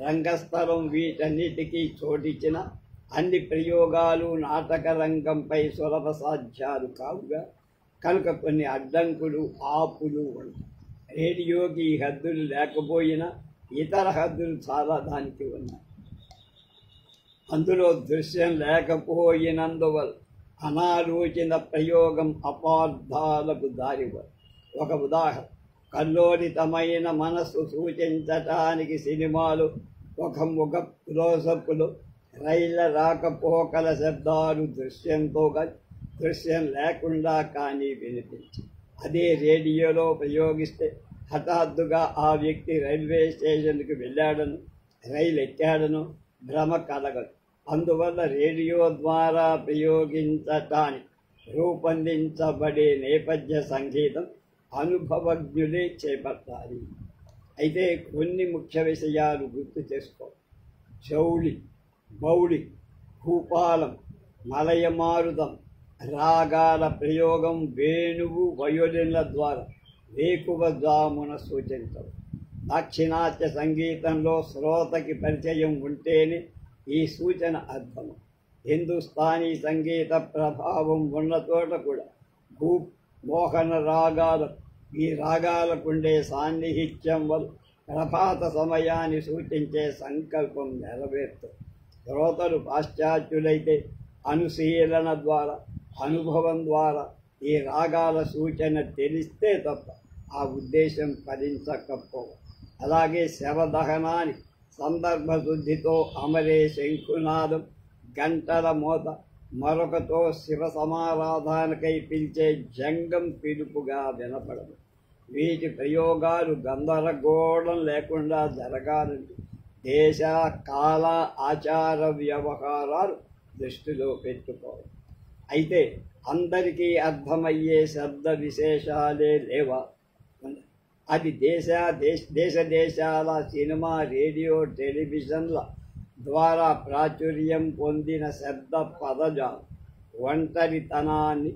రంగస్థలం వీటన్నిటికీ చోటిచ్చిన అన్ని ప్రయోగాలు నాటక రంగంపై సులభ సాధ్యాలు కావుగా కనుక కొన్ని అడ్డంకులు ఆపులు ఉంటాయి. రేడియోకి ఈ హద్దులు లేకపోయినా ఇతర హద్దులు చాలా దానికి ఉన్నాయి. అందులో దృశ్యం లేకపోయినందువల్ల అనాలోచిత ప్రయోగం అపార్థాలకు దారివ్వదు. ఒక ఉదాహరణ, కల్లోలితమైన మనస్సు సూచించటానికి సినిమాలు ఒక ముఖ క్లోజప్పులు, రైళ్ల రాకపోకల శబ్దాలు దృశ్యంతో దృశ్యం లేకుండా కానీ వినిపించి అదే రేడియోలో ప్రయోగిస్తే హఠాత్తుగా ఆ వ్యక్తి రైల్వే స్టేషన్కి వెళ్ళాడను, రైలు ఎక్కాడను భ్రమ కలగదు. అందువల్ల రేడియో ద్వారా ప్రయోగించటానికి రూపొందించబడే నేపథ్య సంగీతం అనుభవజ్ఞులే చేపట్టాలి. అయితే కొన్ని ముఖ్య విషయాలు గుర్తు చేసుకో. చౌళి, మౌళి, భూపాలం, మలయమారుతం రాగాల ప్రయోగం వేణువు వయోలిన్ల ద్వారా వేకువ జామున సూచించవు. దాక్షిణాత్య సంగీతంలో శ్రోతకి పరిచయం ఉంటేనే ఈ సూచన అర్థం. హిందుస్థానీ సంగీత ప్రభావం ఉన్న చోట కూడా మోహన రాగాలు ఈ రాగాలకుండే సాన్నిహిత్యం వల్ల ప్రభాత సమయాన్ని సూచించే సంకల్పం నెరవేరుతుంది. శ్రోతలు పాశ్చాత్యులైతే అనుశీలన ద్వారా అనుభవం ద్వారా ఈ రాగాల సూచన తెలిస్తే తప్ప ఆ ఉద్దేశం ఫలించకపోవు. అలాగే శవదహనాన్ని సందర్భ శుద్ధితో అమరే శంఖునాదం, గంటల మోత, మరొకతో శివ సమారాధనకై పిలిచే జంగం పిలుపుగా వినపడదు. వీటి ప్రయోగాలు గందరగోళం లేకుండా జరగాలంటే దేశ కాల ఆచార వ్యవహారాలు దృష్టిలో పెట్టుకోవాలి. అయితే అందరికీ అర్థమయ్యే శబ్ద విశేషాలే లేవా? అది దేశాల సినిమా, రేడియో, టెలివిజన్ల ద్వారా ప్రాచుర్యం పొందిన శబ్ద పదజాలం ఒంటరితనాన్ని,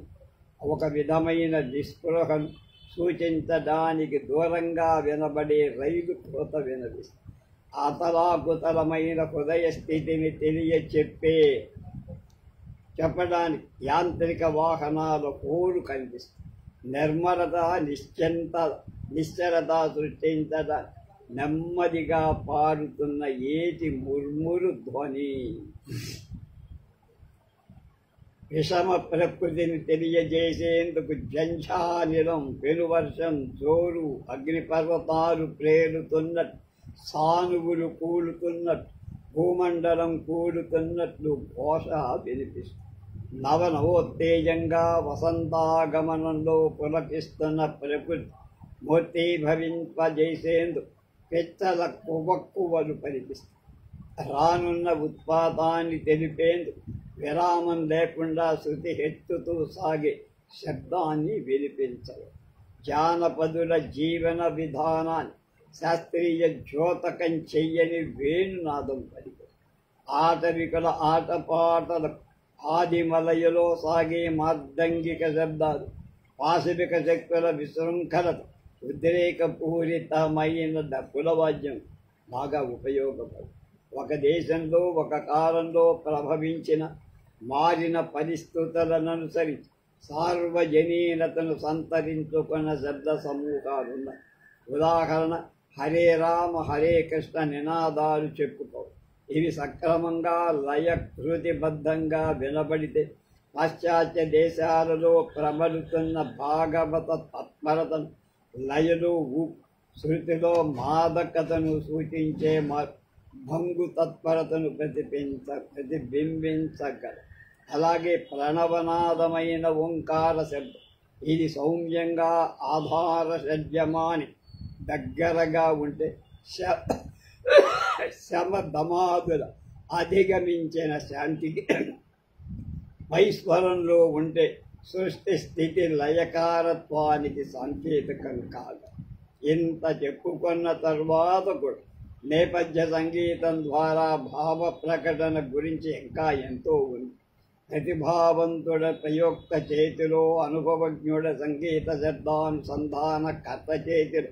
ఒక విధమైన నిస్పృహను సూచించడానికి దూరంగా వినబడే రైలు కోత వినవిస్తుంది. అతలాకుతలమైన హృదయ స్థితిని చెప్పడానికి యాంత్రిక వాహనాల హోరు కనిపిస్తుంది. నిర్మలత నిశ్చలత సృష్టించట నెమ్మదిగా పారుతున్న ఏటి ముర్మురు ధ్వని విషమ ప్రకృతిని తెలియజేసేందుకు జంఝానిలం, పెనువర్షం, జోరు, అగ్నిపర్వతాలు ప్రేరుతున్నట్టు, సానువులు కూలుతున్నట్టు, భూమండలం కూలుతున్నట్లు ఘోష వినిపిస్తుంది. నవనవోత్తేజంగా వసంతాగమనంలో పులకిస్తున్న ప్రకృతి మూర్తీభవింపజేసేందుకు పెచ్చల కువక్కువలు కనిపిస్తుంది. రానున్న ఉత్పాతాన్ని తెలిపేందుకు విరామం లేకుండా శృతి హెచ్చుతూ సాగే శబ్దాన్ని వినిపించవు. జానపదుల జీవన విధానాన్ని శాస్త్రీయ ద్యోతకం చెయ్యని వేణునాదం పలికి ఆటవికుల ఆటపాటలకు ఆదిమలయలో సాగే మార్దంగిక శబ్దాలు పాశవిక శక్తుల విశృంఖలత ఉద్రేకపూరితమైన డప్పుల వాద్యం బాగా ఉపయోగపడు. ఒక దేశంలో ఒక కాలంలో ప్రభవించిన మారిన పరిస్థితులను అనుసరించి సార్వజనీనతను సంతరించుకున్న శబ్ద సమూహాలున్నాయి. ఉదాహరణ, హరే రామ హరే కృష్ణ నినాదాలు చెప్పుకో. ఇవి సక్రమంగా లయకృతిబద్ధంగా వినబడితే పాశ్చాత్య దేశాలలో ప్రబలుతున్న భాగవత తత్పరతను, లయలు శృతిలో మాదకతను సూచించే భంగు తత్పరతను ప్రతిబింబించగల. అలాగే ప్రణవనాదమైన ఓంకార శబ్దం, ఇది సౌమ్యంగా ఆధార షడ్యమాని దగ్గరగా ఉంటే శమధమాదుల అధిగమించిన శాంతికి, పైస్వరంలో ఉంటే సృష్టి స్థితి లయకారత్వానికి సంకేతకం కాదు. ఇంత చెప్పుకున్న తర్వాత కూడా నేపథ్య సంగీతం ద్వారా భావ ప్రకటన గురించి ఇంకా ఎంతో ఉంది. ప్రతిభావంతుడ ప్రయోక్త చేతిలో, అనుభవజ్ఞుడ సంగీత శబ్దానుసంధాన కర్త చేతిలో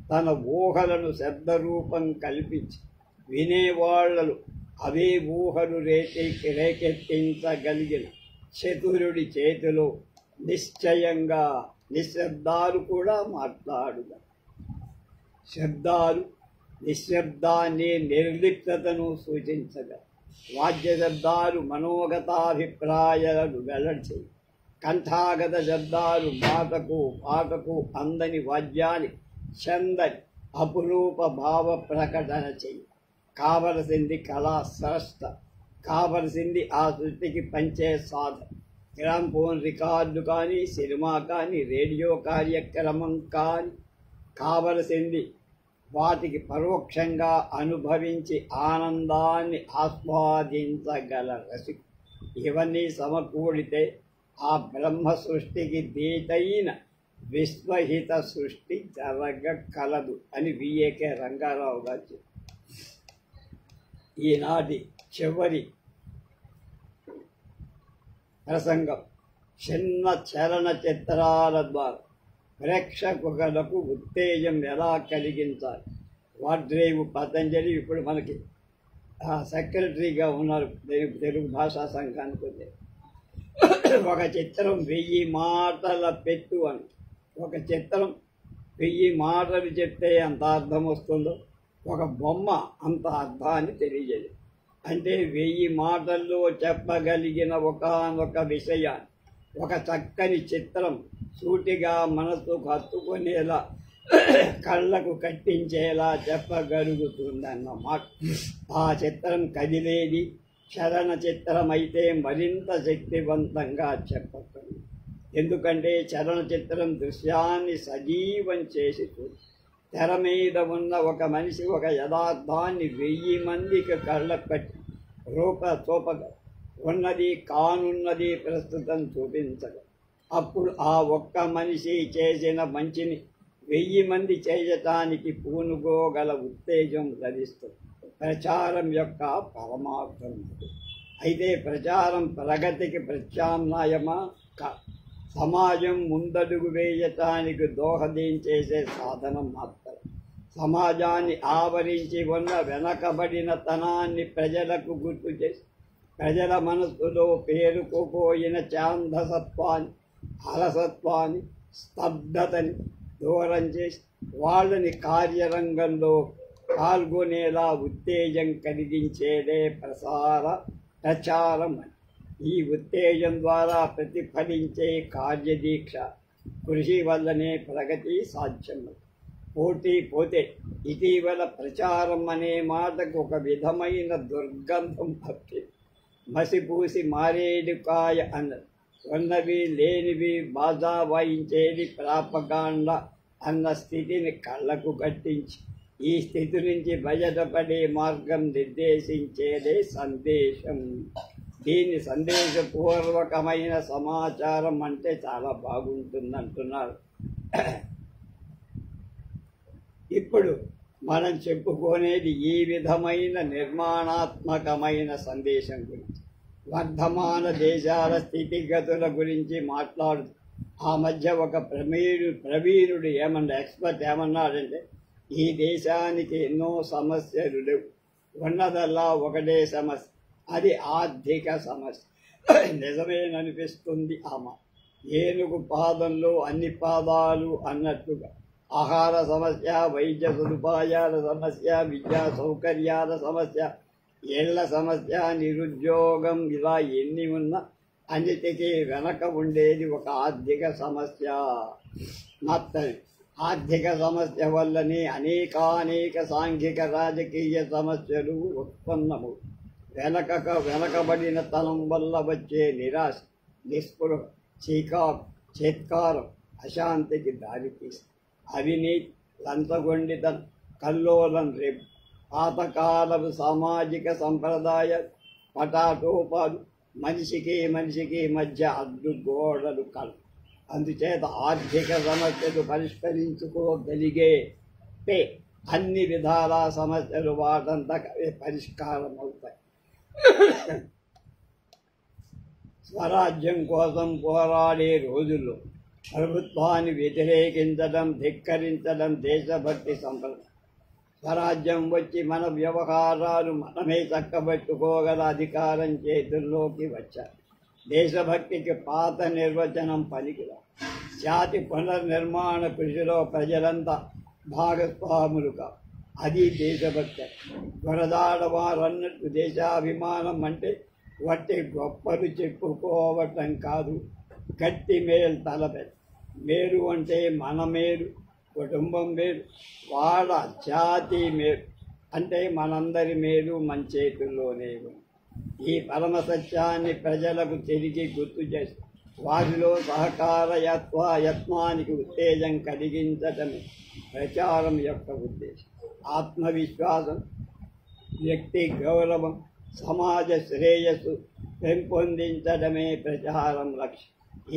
తన ఊహలను శబ్దరూపం కల్పించి వినేవాళ్లను అవే ఊహలు రేకెత్తించగలిగిన చతురుడి చేతిలో నిశ్చయంగా నిశ్శబ్దాలు కూడా మాట్లాడుగా. శబ్దాలు నిశ్శబ్దాన్ని, నిర్లిప్తతను సూచించగా. వాద్య శబ్దాలు మనోగతాభిప్రాయాలను వెల్లడి. కంఠాగత శబ్దాలు పాటకు అందని వాద్యాన్ని చందని అపురూప భావ ప్రకటన చెయ్యి. కావలసింది కళా స్రష్ట, కావలసింది ఆ సృష్టికి పంచే సాధన. గ్రామ్ఫోన్ రికార్డు కానీ, సినిమా కానీ, రేడియో కార్యక్రమం కానీ కావలసింది వాటికి పరోక్షంగా అనుభవించి ఆనందాన్ని ఆస్వాదించగల రసికు. ఇవన్నీ సమకూడితే ఆ బ్రహ్మ సృష్టికి దీటైన విశ్వహిత సృష్టి జరగకలదు అని విఏకే రంగారావు గారు చెప్పారు. ఈనాటి చివరి ప్రసంగం చిన్న చలన చిత్రాల ద్వారా ప్రేక్షకులకు ఉత్తేజం ఎలా కలిగించాలి. వాడ్రేవు పతంజలి ఇప్పుడు మనకి సెక్రటరీగా ఉన్నారు తెలుగు భాషా సంఘానికి. ఒక చిత్రం 1000 మాటల పెట్టు అని. ఒక చిత్రం 1000 మాటలు చెప్తే ఎంత అర్థం వస్తుందో ఒక బొమ్మ అంత అర్థాన్ని తెలియజేది. అంటే 1000 మాటల్లో చెప్పగలిగిన ఒకానొక విషయాన్ని ఒక చక్కని చిత్రం సూటిగా మనసుకు హత్తుకునేలా, కళ్ళకు కట్టించేలా చెప్పగలుగుతుందన్నమాట. ఆ చిత్రం కదిలేది చలన చిత్రం అయితే మరింత శక్తివంతంగా చెప్పగలదు. ఎందుకంటే చలన చిత్రం దృశ్యాన్ని సజీవం చేసి తెర మీద ఉన్న ఒక మనిషి ఒక యథార్థాన్ని 1000 మందికి కళ్ళకు కట్టి చూపగలరు. ఉన్నది కానున్నది ప్రస్తుతం చూపించగలరు. అప్పుడు ఆ ఒక్క మనిషి చేసిన మంచిని 1000 మంది చేయటానికి పూనుకోగల ఉత్తేజం లభిస్తుంది. ప్రచారం యొక్క పరమార్థం. అయితే ప్రచారం ప్రగతికి ప్రత్యామ్నాయమా? సమాజం ముందడుగు వేయటానికి దోహదం చేసే సాధనం మాత్రం. సమాజాన్ని ఆవరించి ఉన్న వెనకబడిన తనాన్ని ప్రజలకు గుర్తు చేసి ప్రజల మనస్సులో పేరుకుపోయిన ఛాందసత్వాన్ని, అలసత్వాన్ని, స్తబ్దతని దూరం చేసి వాళ్ళని కార్యరంగంలో పాల్గొనేలా ఉత్తేజం కలిగించేదే ప్రచారం అని. ఈ ఉత్తేజం ద్వారా ప్రతిఫలించే కార్యదీక్ష కృషి వల్లనే ప్రగతి సాధ్యం. పోటీ పోతే ఇటీవల ప్రచారం అనే మాటకు ఒక విధమైన దుర్గంధం పట్టింది. మసిపూసి మారేడుకాయ అన్నది. ఉన్నవి లేనివి బాజా వాయించేది ప్రాపగాండా అన్న స్థితిని కళ్ళకు కట్టించి ఈ స్థితి నుంచి బయటపడే మార్గం నిర్దేశించేదే సందేశం. దీన్ని సందేశపూర్వకమైన సమాచారం అంటే చాలా బాగుంటుందంటున్నారు. ఇప్పుడు మనం చెప్పుకునేది ఈ విధమైన నిర్మాణాత్మకమైన సందేశం గురించి. వర్ధమాన దేశాల స్థితిగతుల గురించి మాట్లాడుతూ ఆ మధ్య ఒక ప్రవీణుడు ఎక్స్పర్ట్ ఏమన్నాడంటే, ఈ దేశానికి ఎన్నో సమస్యలు లేవు, ఉన్నదల్లా ఒకటే సమస్య, అది ఆర్థిక సమస్య. నిజమేననిపిస్తుంది ఆమె. ఏనుగు పాదంలో అన్ని పాదాలు అన్నట్టుగా ఆహార సమస్య, వైద్య సదుపాయాల సమస్య, విద్యా సౌకర్యాల సమస్య, ఇళ్ల సమస్య, నిరుద్యోగం, ఇలా ఎన్ని ఉన్నా అన్నిటికీ వెనక ఉండేది ఒక ఆర్థిక సమస్య మాత్రమే. ఆర్థిక సమస్య వల్లనే అనేక సాంఘిక రాజకీయ సమస్యలు ఉత్పన్నము. వెనకబడిన తనం వల్ల వచ్చే నిరాశ, నిస్పృహ, చేత్కారం అశాంతికి దారితీస్తుంది. అవినీతి, లంచగొండితనం, కల్లోలం రేపు, పాతకాలపు సామాజిక సంప్రదాయ పటాటోపాలు, మనిషికి మధ్య అడ్డుగోడలు కలు. అందుచేత ఆర్థిక సమస్యలు పరిష్కరించుకోగలిగే అన్ని విధాల సమస్యలు వాటంతకవే పరిష్కారం అవుతాయి. స్వరాజ్యం కోసం పోరాడే రోజుల్లో ప్రభుత్వాన్ని వ్యతిరేకించడం, ధిక్కరించడం దేశభక్తి సంప్రదాయం. స్వరాజ్యం వచ్చి మన వ్యవహారాలు మనమే చక్కబెట్టుకోగల అధికారం చేతుల్లోకి వచ్చారు. దేశభక్తికి పాత నిర్వచనం పనికిరా. జాతి పునర్నిర్మాణ కృషిలో ప్రజలంతా భాగస్వాములుగా, అది దేశభక్తి. వరదాడవారన్నట్టు దేశాభిమానం అంటే వట్టి గొప్పలు చెప్పుకోవటం కాదు, గట్టి మేలు తలపె. మేలు అంటే మన మేలు, కుటుంబం మేలు, వాడ జాతి మేలు అంటే మనందరి మేలు మన చేతుల్లోనే ఉంది. ఈ పరమ సత్యాన్ని ప్రజలకు తిరిగి గుర్తు చేసి వారిలో సహకార యత్నానికి ఉత్తేజం కలిగించటమే ప్రచారం యొక్క ఉద్దేశం. ఆత్మవిశ్వాసం, వ్యక్తి గౌరవం, సమాజ శ్రేయస్సు పెంపొందించడమే ప్రచారం లక్ష్యం.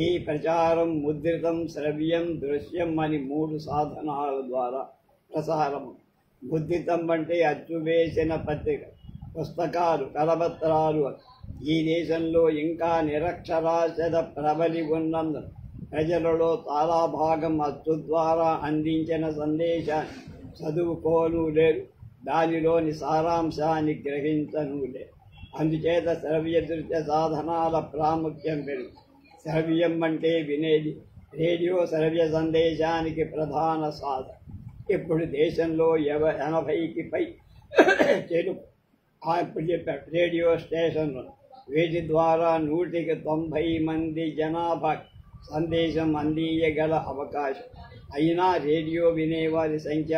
ఈ ప్రచారం ముద్రితం, శ్రవ్యం, దృశ్యం అని 3 సాధనాల ద్వారా ప్రసారము. ముద్రితం అంటే అచ్చువేసిన పత్రిక, పుస్తకాలు, కరపత్రాలు. ఈ దేశంలో ఇంకా నిరక్షరాస్యత ప్రబలి ఉన్నందున ప్రజలలో చాలా భాగం అచ్చు ద్వారా అందించిన సందేశాన్ని చదువుకోను లేరు, దానిలోని సారాంశాన్ని గ్రహించను లేదు. అందుచేత శ్రవ్య దృశ్య సాధనాల ప్రాముఖ్యం పెరుగు. శ్రవ్యం అంటే వినేది. రేడియో శ్రవ్య సందేశానికి ప్రధాన సాధన. ఇప్పుడు దేశంలో 80కి పై తెలుగు ఇప్పుడు చెప్పారు రేడియో స్టేషన్లు. వీటి ద్వారా 100కి 90 మంది జనాభా సందేశం అందించగల అవకాశం. అయినా రేడియో వినేవారి సంఖ్య,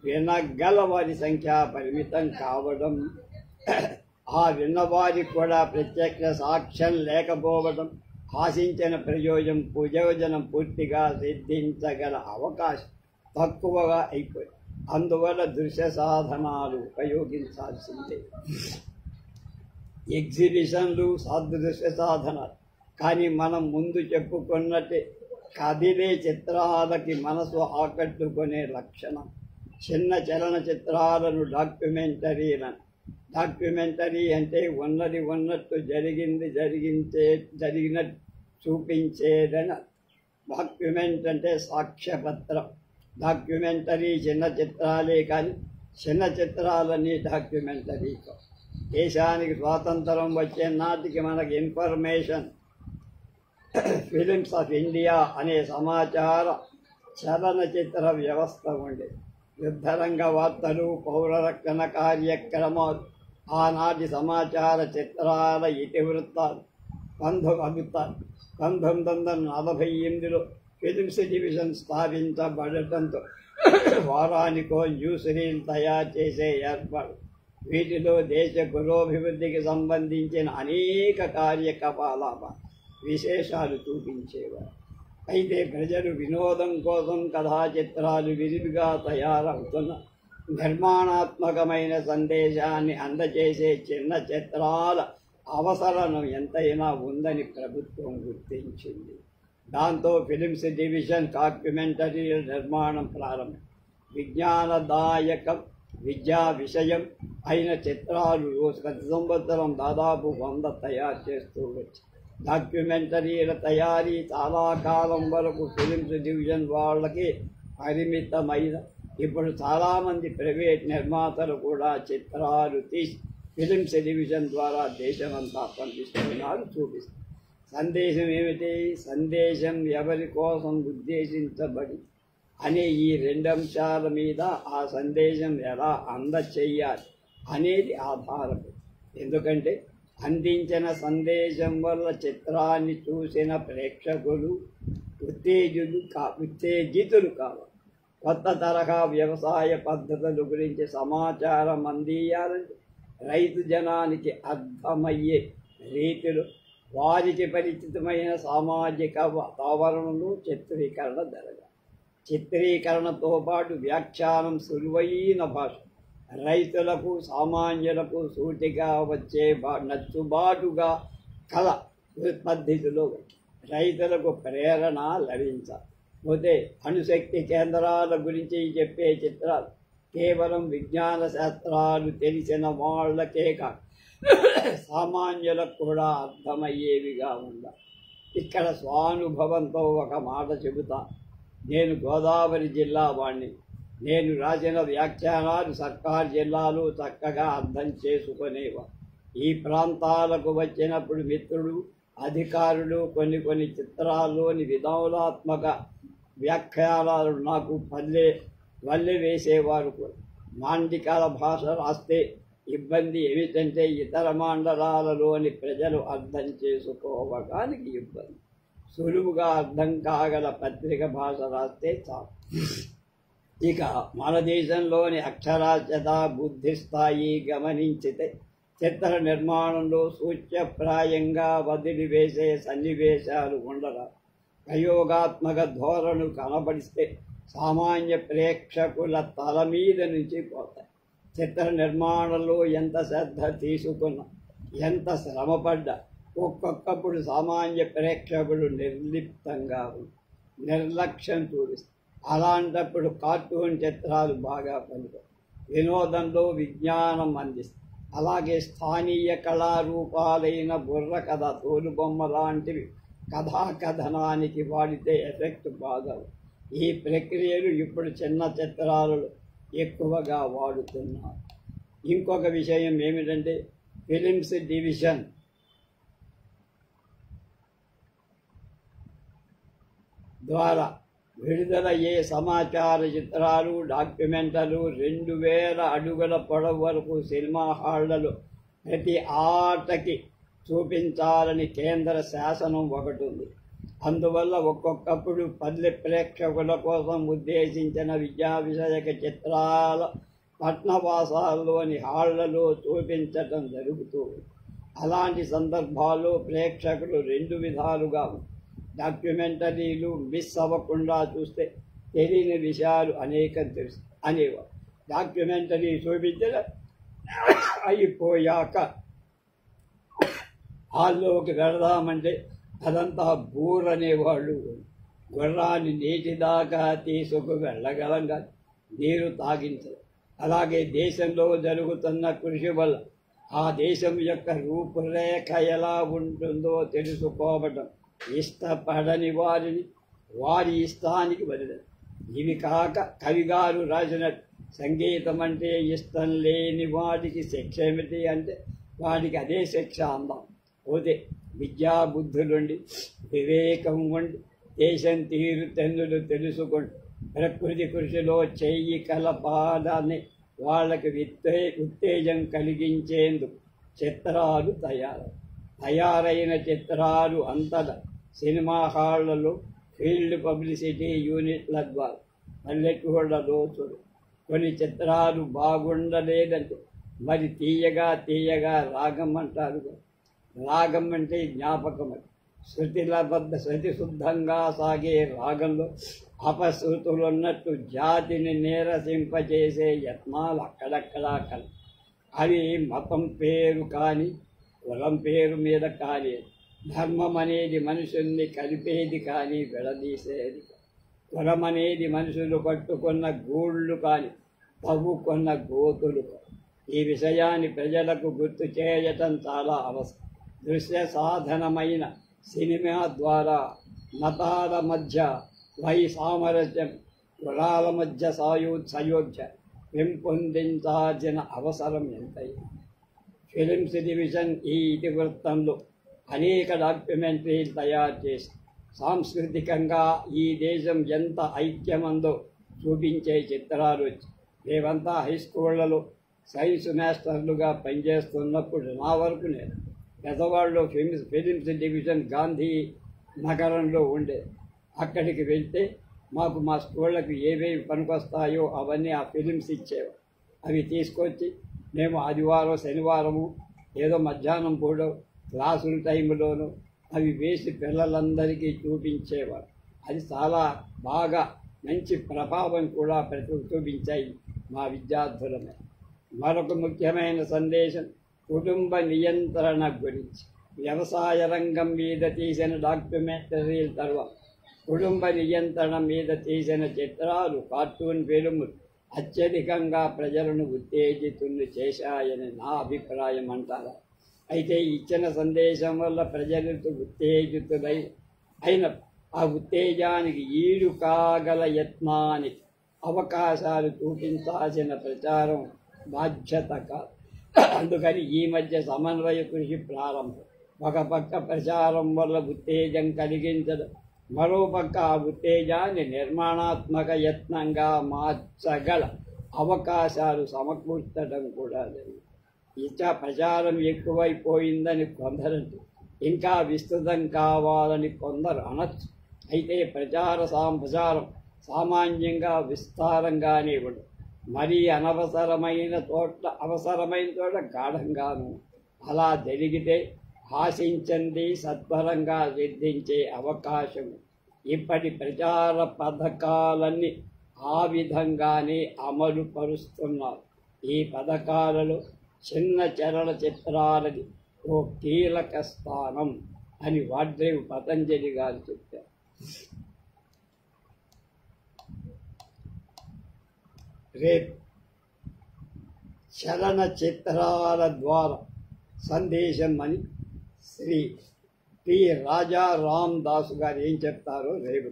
వినగల వారి సంఖ్య పరిమితం కావడం, ఆ విన్నవారికి కూడా ప్రత్యక్ష సాక్ష్యం లేకపోవడం, ఆశించిన ప్రయోజనం పూర్తిగా సిద్ధించగల అవకాశం తక్కువగా అయిపోయింది. అందువల్ల దృశ్య సాధనాలు ఉపయోగించాల్సిందే. ఎగ్జిబిషన్లు దృశ్య సాధనాలు. కానీ మనం ముందు చెప్పుకున్నట్టే కదిలే చిత్రాలకి మనసు ఆకట్టుకునే లక్షణం. చిన్న చలనచిత్రాలను డాక్యుమెంటరీ అంటే ఉన్నది ఉన్నట్టు జరిగినట్టు చూపించేదని. డాక్యుమెంట్ అంటే సాక్ష్యపత్రం. డాక్యుమెంటరీ చిన్న చిత్రాలే, కానీ చిన్న చిత్రాలన్నీ డాక్యుమెంటరీ. దేశానికి స్వాతంత్రం వచ్చే నాటికి మనకి ఇన్ఫర్మేషన్ ఫిలిమ్స్ ఆఫ్ ఇండియా అనే సమాచార చలనచిత్ర వ్యవస్థ ఉండేది. యుద్ధరంగ వార్తలు, పౌరరక్షణ కార్యక్రమాలు, ఆనాటి సమాచార చిత్రాల ఇతివృత్తాలు 1948లో ఫిలిమ్స్ డివిజన్ స్థాపించబడటంతో వారానికో న్యూస్ రీల్ తయారు చేసే ఏర్పాటు. వీటిలో దేశ పురోభివృద్ధికి సంబంధించిన అనేక కార్యకలాపాల విశేషాలు చూపించేవారు. అయితే ప్రజలు వినోదం కోసం కథా చిత్రాలు విరివిగా తయారవుతున్న నిర్మాణాత్మకమైన సందేశాన్ని అందజేసే చిన్న చిత్రాల అవసరం ఎంతైనా ఉందని ప్రభుత్వం గుర్తించింది. దాంతో ఫిలిమ్స్ డివిజన్ డాక్యుమెంటరీల నిర్మాణం ప్రారంభం. విజ్ఞానదాయకం, విద్యా విషయం అయిన చిత్రాలు ప్రతి సంవత్సరం దాదాపు 100 తయారు చేస్తూ వచ్చి డాక్యుమెంటరీల తయారీ చాలా కాలం వరకు ఫిలిమ్స్ డివిజన్ వాళ్ళకి పరిమితమైన. ఇప్పుడు చాలామంది ప్రైవేట్ నిర్మాతలు కూడా చిత్రాలు తీసి ఫిలిమ్స్ డివిజన్ ద్వారా దేశమంతా పంపిస్తున్నారు, చూపిస్తారు. సందేశం ఏమిటి? సందేశం ఎవరి కోసం ఉద్దేశించబడి అనే ఈ రెండు అంశాల మీద ఆ సందేశం ఎలా అందచేయాలి అనేది ఆధారపడి. ఎందుకంటే అందించిన సందేశం వల్ల చిత్రాన్ని చూసిన ప్రేక్షకులు ఉత్తేజితులు కావాలి. కొత్త తరహా వ్యవసాయ పద్ధతుల గురించి సమాచారం అందియాలంటే రైతు జనానికి అర్థమయ్యే రీతిలో వారికి పరిచితమైన సామాజిక వాతావరణంలో చిత్రీకరణ జరగాలి. చిత్రీకరణతో పాటు వ్యాఖ్యానం సులువైన భాష, రైతులకు సామాన్యులకు సూటిగా వచ్చే నచ్చుబాటుగా కళ పద్ధతిలో రైతులకు ప్రేరణ లభించాలి. పోతే అణుశక్తి కేంద్రాల గురించి చెప్పే చిత్రాలు కేవలం విజ్ఞాన శాస్త్రాలు తెలిసిన వాళ్ళకే కాదు సామాన్యులకు కూడా అర్థమయ్యేవిగా ఉండాలి. ఇక్కడ స్వానుభవంతో ఒక మాట చెబుతా. నేను గోదావరి జిల్లా వాణ్ణి. నేను రాసిన వ్యాఖ్యానాలు సర్కారు జిల్లాలో చక్కగా అర్థం చేసుకునేవారు. ఈ ప్రాంతాలకు వచ్చినప్పుడు మిత్రులు, అధికారులు కొన్ని చిత్రాల్లోని వినోదాత్మక వ్యాఖ్యానాలు నాకు వల్లె వేసేవారు కూడా. మాండికాల భాష రాస్తే ఇబ్బంది ఏమిటంటే ఇతర మండలాలలోని ప్రజలు అర్థం చేసుకోవడానికి ఇబ్బంది. సులువుగా అర్థం కాగల పత్రిక భాష రాస్తే చాలు. ఇక మన దేశంలోని అక్షరాస్యత, బుద్ధి స్థాయి గమనించితే చిత్ర నిర్మాణంలో సూచ్యప్రాయంగా వదిలివేసే సన్నివేశాలు ఉండరా. ప్రయోగాత్మక ధోరణు కనబడిస్తే సామాన్య ప్రేక్షకుల తల మీద నుంచి పోతాయి. చిత్ర నిర్మాణంలో ఎంత శ్రద్ధ తీసుకున్నా, ఎంత శ్రమపడ్డా ఒక్కొక్కప్పుడు సామాన్య ప్రేక్షకులు నిర్లిప్తంగా నిర్లక్ష్యం చూపిస్తారు. అలాంటప్పుడు కార్టూన్ చిత్రాలు బాగా పనికొస్తాయి. వినోదంలో విజ్ఞానం అందిస్తాయి. అలాగే స్థానీయ కళారూపాలైన బుర్రకథ, తోలుబొమ్మ లాంటివి కథాకథనానికి వాడితే ఎఫెక్ట్ బాగా. ఈ ప్రక్రియలు ఇప్పుడు చిన్న చిత్రాలలో ఎక్కువగా వాడుతున్నారు. ఇంకొక విషయం ఏమిటంటే ఫిలిమ్స్ డివిజన్ ద్వారా విడుదలయ్యే సమాచార చిత్రాలు, డాక్యుమెంటరీలు 2000 అడుగుల పొడవు వరకు సినిమా హాళ్లలో ప్రతి ఆటకి చూపించాలని కేంద్ర శాసనం ఒకటి ఉంది. అందువల్ల ఒక్కొక్కప్పుడు పల్లె ప్రేక్షకుల కోసం ఉద్దేశించిన విద్యా విషయక చిత్రాల పట్నవాసాల్లోని హాళ్లలో చూపించటం జరుగుతుంది. అలాంటి సందర్భాల్లో ప్రేక్షకులు 2 విధాలుగా డాక్యుమెంటరీలు మిస్ అవ్వకుండా చూస్తే తెలియని విషయాలు అనేకం తెలుసు అనేవారు. డాక్యుమెంటరీ చూపించిన అయిపోయాక హాల్లోకి వెళదామంటే అదంతా బూరనేవాళ్ళు. గుర్రాన్ని నీటి దాకా తీసుకు వెళ్ళగలంగా నీరు తాగించరు. అలాగే దేశంలో జరుగుతున్న కృషి వల్ల ఆ దేశం యొక్క రూపురేఖ ఎలా ఉంటుందో తెలుసుకోవటం ఇష్టపడని వారిని వారి ఇష్టానికి వదిలేదు. ఇవి కాక కవిగారు రాసినట్టు సంగీతం అంటే ఇష్టం లేని వాడికి శిక్ష ఏమిటి అంటే వాడికి అదే శిక్ష అందాం. పోతే విద్యాబుద్ధులుండి వివేకం ఉండి దేశం తీరు తెన్నులు తెలుసుకొని ప్రకృతి కృషిలో చెయ్యి కలపాలని వాళ్ళకి ఉత్తేజం కలిగించేందుకు చిత్రాలు తయారైన చిత్రాలు అంతటా సినిమా హాళ్లలో ఫీల్డ్ పబ్లిసిటీ యూనిట్ల ద్వారా పల్లెటూళ్ళలో చూడు. కొన్ని చిత్రాలు బాగుండలేదంటే మరి తీయగా రాగం అంటారు. రాగం అంటే జ్ఞాపకం. అది శృతి శుద్ధంగా సాగే రాగంలో అపశృతులున్నట్టు జాతిని నీరసింపజేసే యత్నాలు అక్కడక్కడా కల. అవి మతం పేరు కానీ కులం పేరు మీద కానీ ధర్మం అనేది మనుషుల్ని కలిపేది కానీ విడదీసేది. కులం అనేది మనుషులు కట్టుకున్న గూళ్ళు కానీ తవ్వుకున్న గోతులు. ఈ విషయాన్ని ప్రజలకు గుర్తు చేయటం చాలా అవసరం. దృశ్య సాధనమైన సినిమా ద్వారా మతాల మధ్య సామరస్యం, కులాల మధ్య సయోధ్య పెంపొందించాల్సిన అవసరం ఎంతైనా. ఫిలిమ్స్ డివిజన్ ఈ ఇతివృత్తంలో అనేక డాక్యుమెంటరీలు తయారు చేసి సాంస్కృతికంగా ఈ దేశం ఎంత ఐక్యమందో చూపించే చిత్రాలు వచ్చి మేమంతా హై స్కూళ్లలో సైన్స్ మాస్టర్లుగా పనిచేస్తున్నప్పుడు నా వరకు నేను పెద్దవాళ్ళు ఫిలిమ్స్ డివిజన్ గాంధీ నగరంలో ఉండేది. అక్కడికి వెళ్తే మాకు మా స్కూళ్ళకు ఏవేవి పనికొస్తాయో అవన్నీ ఆ ఫిలిమ్స్ ఇచ్చేవారు. అవి తీసుకొచ్చి మేము ఆదివారం శనివారము ఏదో మధ్యాహ్నం పూట క్లాసుల టైంలోనూ అవి వేసి పిల్లలందరికీ చూపించేవారు. అది చాలా బాగా మంచి ప్రభావం కూడా చూపించాయి మా విద్యార్థుల మీద. మరొక ముఖ్యమైన సందేశం కుటుంబ నియంత్రణ గురించి. వ్యవసాయ రంగం మీద తీసిన డాక్యుమెంటరీల తర్వాత కుటుంబ నియంత్రణ మీద తీసిన చిత్రాలు, కార్టూన్ ఫిల్ములు అత్యధికంగా ప్రజలను ఉత్తేజితులు చేశాయని నా అభిప్రాయం అంటారా? అయితే ఇచ్చిన సందేశం వల్ల ప్రజలకు ఉత్తేజితులై అయిన ఆ ఉత్తేజానికి ఈడు కాగల యత్నానికి అవకాశాలు చూపించాల్సిన ప్రచారం బాధ్యత కాదు. అందుకని ఈ మధ్య సమన్వయ కృషి ప్రారంభం. ఒక పక్క ప్రచారం వల్ల ఉత్తేజం కలిగించడం, మరో పక్క ఆ ఉత్తేజాన్ని నిర్మాణాత్మక యత్నంగా మార్చగల అవకాశాలు సమకూర్చడం కూడా జరిగింది. ఇంకా ప్రచారం ఎక్కువైపోయిందని కొందరంటూ ఇంకా విస్తృతం కావాలని కొందరు అనొచ్చు. అయితే ప్రచారం సామాన్యంగా విస్తారంగానే ఉండదు. మరీ అవసరమైన చోట గాఢంగాను అలా జరిగితే ఆశించింది సత్వరంగా సిద్ధించే అవకాశం. ఇప్పటి ప్రచార పథకాలన్నీ ఆ విధంగానే అమలు పరుస్తున్నారు. ఈ పథకాలలో చిన్న చరణ చిత్రాలది ఓ కీలక స్థానం అని వాడ్రేవ్ పతంజలి గారు చెప్పారు. రేపు చలన చిత్రాల ద్వారా సందేశం అని శ్రీ పి రాజా రామ్ దాసు గారు ఏం చెప్తారో రేపు